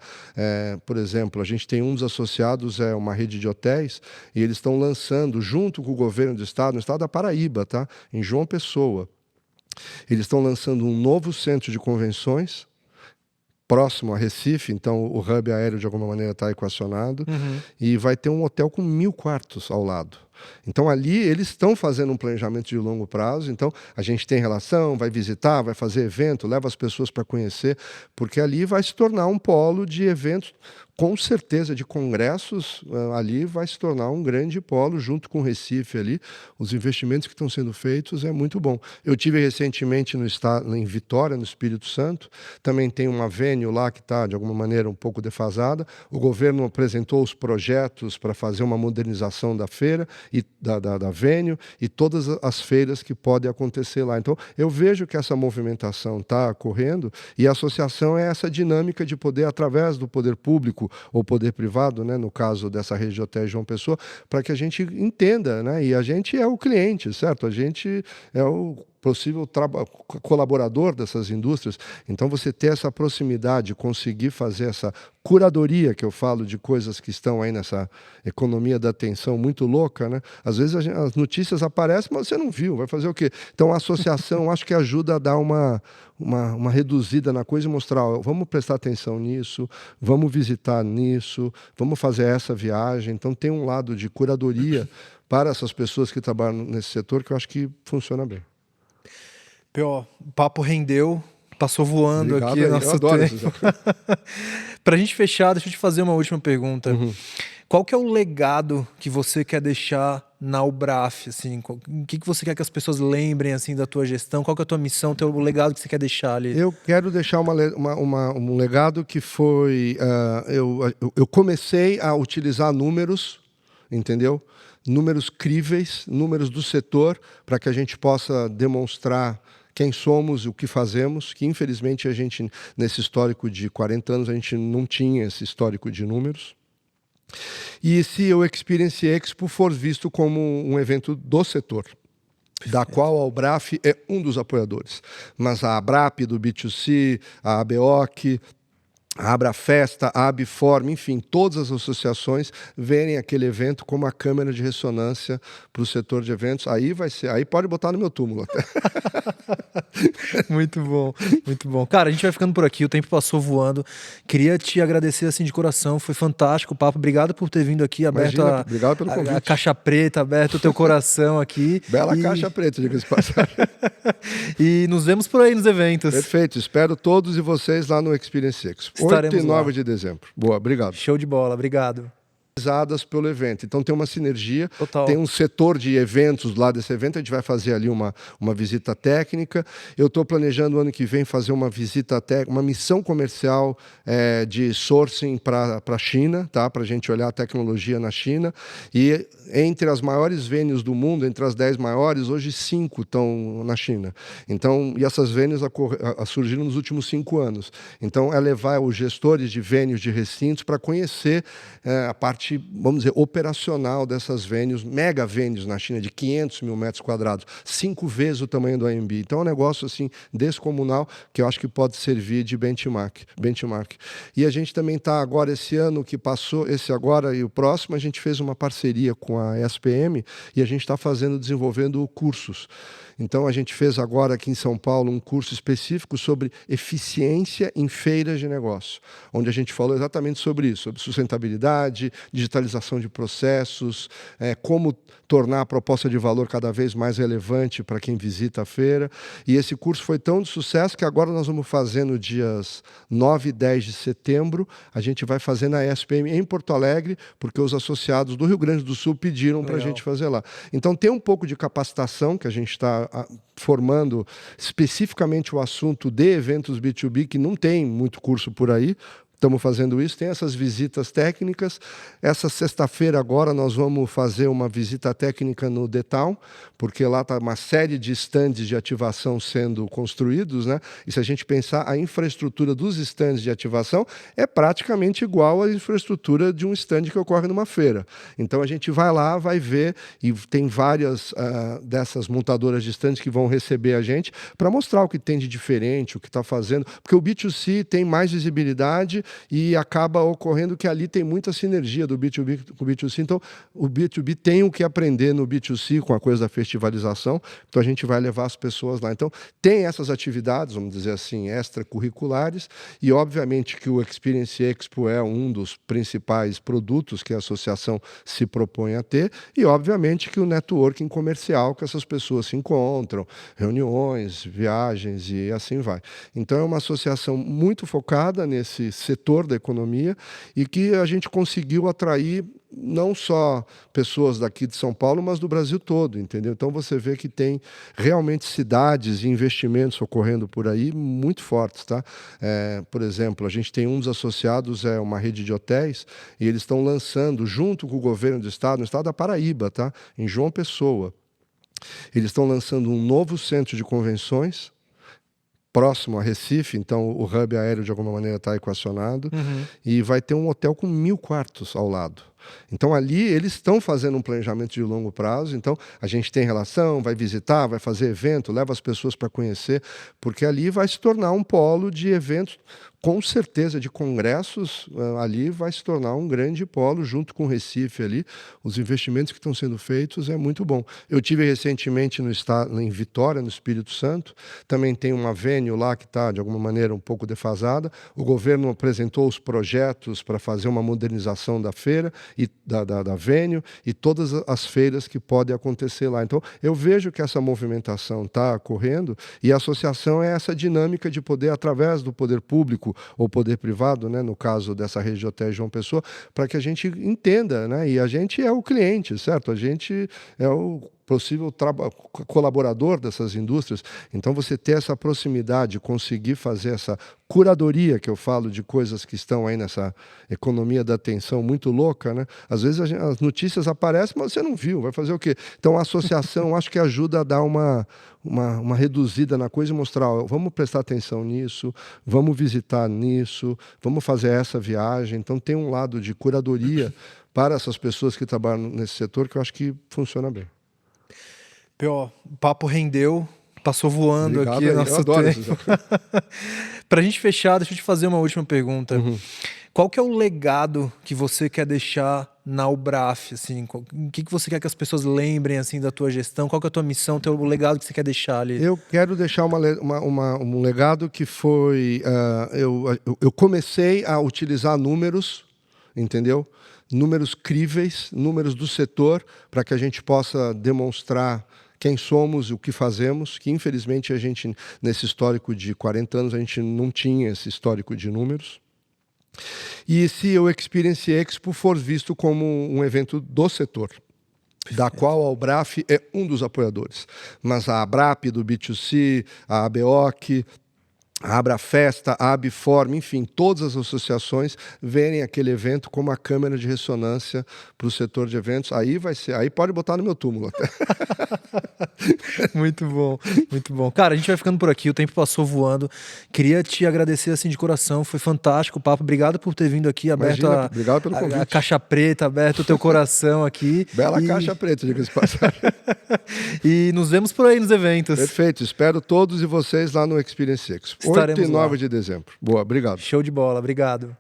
Por exemplo, a gente tem um dos associados, uma rede de hotéis, e eles estão lançando, junto com o governo do estado, no estado da Paraíba, tá? Em João Pessoa, eles estão lançando um novo centro de convenções próximo a Recife, então o hub aéreo de alguma maneira está equacionado, e vai ter um hotel com 1.000 quartos ao lado. Então ali eles estão fazendo um planejamento de longo prazo, então a gente tem relação, vai visitar, vai fazer evento, leva as pessoas para conhecer, porque ali vai se tornar um polo de eventos, com certeza de congressos, ali vai se tornar um grande polo junto com o Recife ali. Os investimentos que estão sendo feitos é muito bom. Eu tive recentemente em Vitória, no Espírito Santo, também tem uma venue lá que está de alguma maneira um pouco defasada. O governo apresentou os projetos para fazer uma modernização da feira e da venue e todas as feiras que podem acontecer lá. Então, eu vejo que essa movimentação está ocorrendo e a associação é essa dinâmica de poder, através do poder público ou poder privado, né, no caso dessa rede de hotéis João Pessoa, para que a gente entenda, né, e a gente é o cliente, certo? A gente é o possível colaborador dessas indústrias. Então, você ter essa proximidade, conseguir fazer essa curadoria, que eu falo de coisas que estão aí nessa economia da atenção muito louca, né? Às vezes as notícias aparecem, mas você não viu, vai fazer o quê? Então, a associação acho que ajuda a dar uma reduzida na coisa e mostrar, ó, vamos prestar atenção nisso, vamos visitar nisso, vamos fazer essa viagem. Então, tem um lado de curadoria para essas pessoas que trabalham nesse setor que eu acho que funciona bem. Pô, o papo rendeu, passou voando. Obrigado aqui. Nosso tempo. Pra gente fechar, deixa eu te fazer uma última pergunta. Qual que é o legado que você quer deixar na Ubraf? Assim, o que você quer que as pessoas lembrem assim, da tua gestão? Qual que é a tua missão, o legado que você quer deixar ali? Eu quero deixar um legado que foi... eu comecei a utilizar números, entendeu? Números críveis, números do setor, para que a gente possa demonstrar quem somos e o que fazemos, que infelizmente a gente, nesse histórico de 40 anos, a gente não tinha esse histórico de números. E se o Experience Expo for visto como um evento do setor, da qual a Ubraf é um dos apoiadores. Mas a ABRAP do B2C, a ABEOC, a Abrafesta, a Abiform, enfim, todas as associações verem aquele evento como a câmera de ressonância para o setor de eventos. Aí vai ser, aí pode botar no meu túmulo até. Muito bom, muito bom. Cara, a gente vai ficando por aqui, o tempo passou voando. Queria te agradecer assim de coração, foi fantástico o papo. Obrigado por ter vindo aqui, aberto Imagina, obrigado pelo convite. a caixa preta, aberto o teu coração aqui. Bela caixa preta, diga-se de passagem. E nos vemos por aí nos eventos. Perfeito, espero todos e vocês lá no Experience Expo. Estaremos 8 e 9 lá. de dezembro. Boa, obrigado. Show de bola, obrigado. Pelo evento. Então tem uma sinergia, Total. tem um setor de eventos lá desse evento, a gente vai fazer ali uma visita técnica. Eu estou planejando ano que vem fazer uma visita técnica, uma missão comercial de sourcing para a China, tá? Para a gente olhar a tecnologia na China. E entre as maiores venues do mundo, entre as 10 maiores, hoje 5 estão na China. Então, e essas venues surgiram nos últimos 5 anos. Então, é levar os gestores de venues, de recintos, para conhecer a parte, vamos dizer, operacional dessas venues, mega venues na China, de 500 mil metros quadrados, 5 vezes o tamanho do AMB. Então, é um negócio assim, descomunal, que eu acho que pode servir de benchmark. E a gente também está agora, esse ano que passou, esse agora e o próximo, a gente fez uma parceria com a SPM e a gente está desenvolvendo cursos. Então, a gente fez agora aqui em São Paulo um curso específico sobre eficiência em feiras de negócio, onde a gente falou exatamente sobre isso, sobre sustentabilidade, digitalização de processos, como tornar a proposta de valor cada vez mais relevante para quem visita a feira. E esse curso foi tão de sucesso que agora nós vamos fazer no dias 9 e 10 de setembro, a gente vai fazer na SPM em Porto Alegre, porque os associados do Rio Grande do Sul pediram para a gente fazer lá. Então, tem um pouco de capacitação que a gente está formando especificamente o assunto de eventos B2B, que não tem muito curso por aí. Estamos fazendo isso, tem essas visitas técnicas. Essa sexta-feira agora nós vamos fazer uma visita técnica no The Town, porque lá está uma série de estandes de ativação sendo construídos, né? E se a gente pensar, a infraestrutura dos estandes de ativação é praticamente igual à infraestrutura de um stand que ocorre numa feira. Então a gente vai lá, vai ver, e tem várias dessas montadoras de estandes que vão receber a gente para mostrar o que tem de diferente, o que está fazendo, porque o B2C tem mais visibilidade e acaba ocorrendo que ali tem muita sinergia do B2B com o B2C. Então, o B2B tem o que aprender no B2C com a coisa da festivalização, então a gente vai levar as pessoas lá. Então, tem essas atividades, vamos dizer assim, extracurriculares, e obviamente que o Experience Expo é um dos principais produtos que a associação se propõe a ter, e obviamente que o networking comercial que essas pessoas se encontram, reuniões, viagens e assim vai. Então, é uma associação muito focada nesse setor da economia e que a gente conseguiu atrair não só pessoas daqui de São Paulo, mas do Brasil todo, entendeu? Então você vê que tem realmente cidades e investimentos ocorrendo por aí muito fortes, tá? Por exemplo, a gente tem um dos associados, uma rede de hotéis, e eles estão lançando, junto com o governo do estado, no estado da Paraíba, tá? Em João Pessoa, eles estão lançando um novo centro de convenções, próximo a Recife, então o hub aéreo de alguma maneira está equacionado, e vai ter um hotel com 1.000 quartos ao lado. Então ali eles estão fazendo um planejamento de longo prazo, então a gente tem relação, vai visitar, vai fazer evento, leva as pessoas para conhecer, porque ali vai se tornar um polo de eventos, com certeza de congressos, ali vai se tornar um grande polo junto com o Recife ali. Os investimentos que estão sendo feitos é muito bom. Eu tive recentemente em Vitória, no Espírito Santo, também tem uma venue lá que está de alguma maneira um pouco defasada. O governo apresentou os projetos para fazer uma modernização da feira e da venue e todas as feiras que podem acontecer lá. Então, eu vejo que essa movimentação está ocorrendo e a associação é essa dinâmica de poder, através do poder público ou poder privado, né, no caso dessa rede de hotéis João Pessoa, para que a gente entenda, né, e a gente é o cliente, certo? A gente é o possível colaborador dessas indústrias. Então, você ter essa proximidade, conseguir fazer essa curadoria, que eu falo de coisas que estão aí nessa economia da atenção muito louca, né? Às vezes as notícias aparecem, mas você não viu, vai fazer o quê? Então, a associação acho que ajuda a dar uma reduzida na coisa e mostrar, ó, vamos prestar atenção nisso, vamos visitar nisso, vamos fazer essa viagem. Então, tem um lado de curadoria para essas pessoas que trabalham nesse setor que eu acho que funciona bem. P.O., o papo rendeu, Passou voando Obrigado aqui aí, o nosso eu adoro tempo. esses desafios. Pra gente fechar, deixa eu te fazer uma última pergunta. Qual que é o legado que você quer deixar na Ubraf, assim? O que você quer que as pessoas lembrem, assim, da tua gestão? Qual que é a tua missão, o legado que você quer deixar ali? Eu quero deixar um legado que foi... eu comecei a utilizar números, entendeu? Números críveis, números do setor, para que a gente possa demonstrar quem somos e o que fazemos, que infelizmente a gente, nesse histórico de 40 anos, a gente não tinha esse histórico de números. E se o Experience Expo for visto como um evento do setor, da qual a Ubraf é um dos apoiadores. Mas a Abrap do B2C, a ABOC, a Abrafesta, a Abiform, enfim, todas as associações verem aquele evento como a câmera de ressonância para o setor de eventos. Aí vai ser, aí pode botar no meu túmulo até. Muito bom, muito bom. Cara, a gente vai ficando por aqui, o tempo passou voando. Queria te agradecer assim de coração, foi fantástico o papo. Obrigado por ter vindo aqui, aberto Obrigado pelo convite. a caixa preta, aberto o teu coração aqui. Bela caixa preta, diga-se de passagem. E nos vemos por aí nos eventos. Perfeito, espero todos e vocês lá no Experience Expo. Estaremos 8 e 9 lá. de dezembro. Boa, obrigado. Show de bola, obrigado.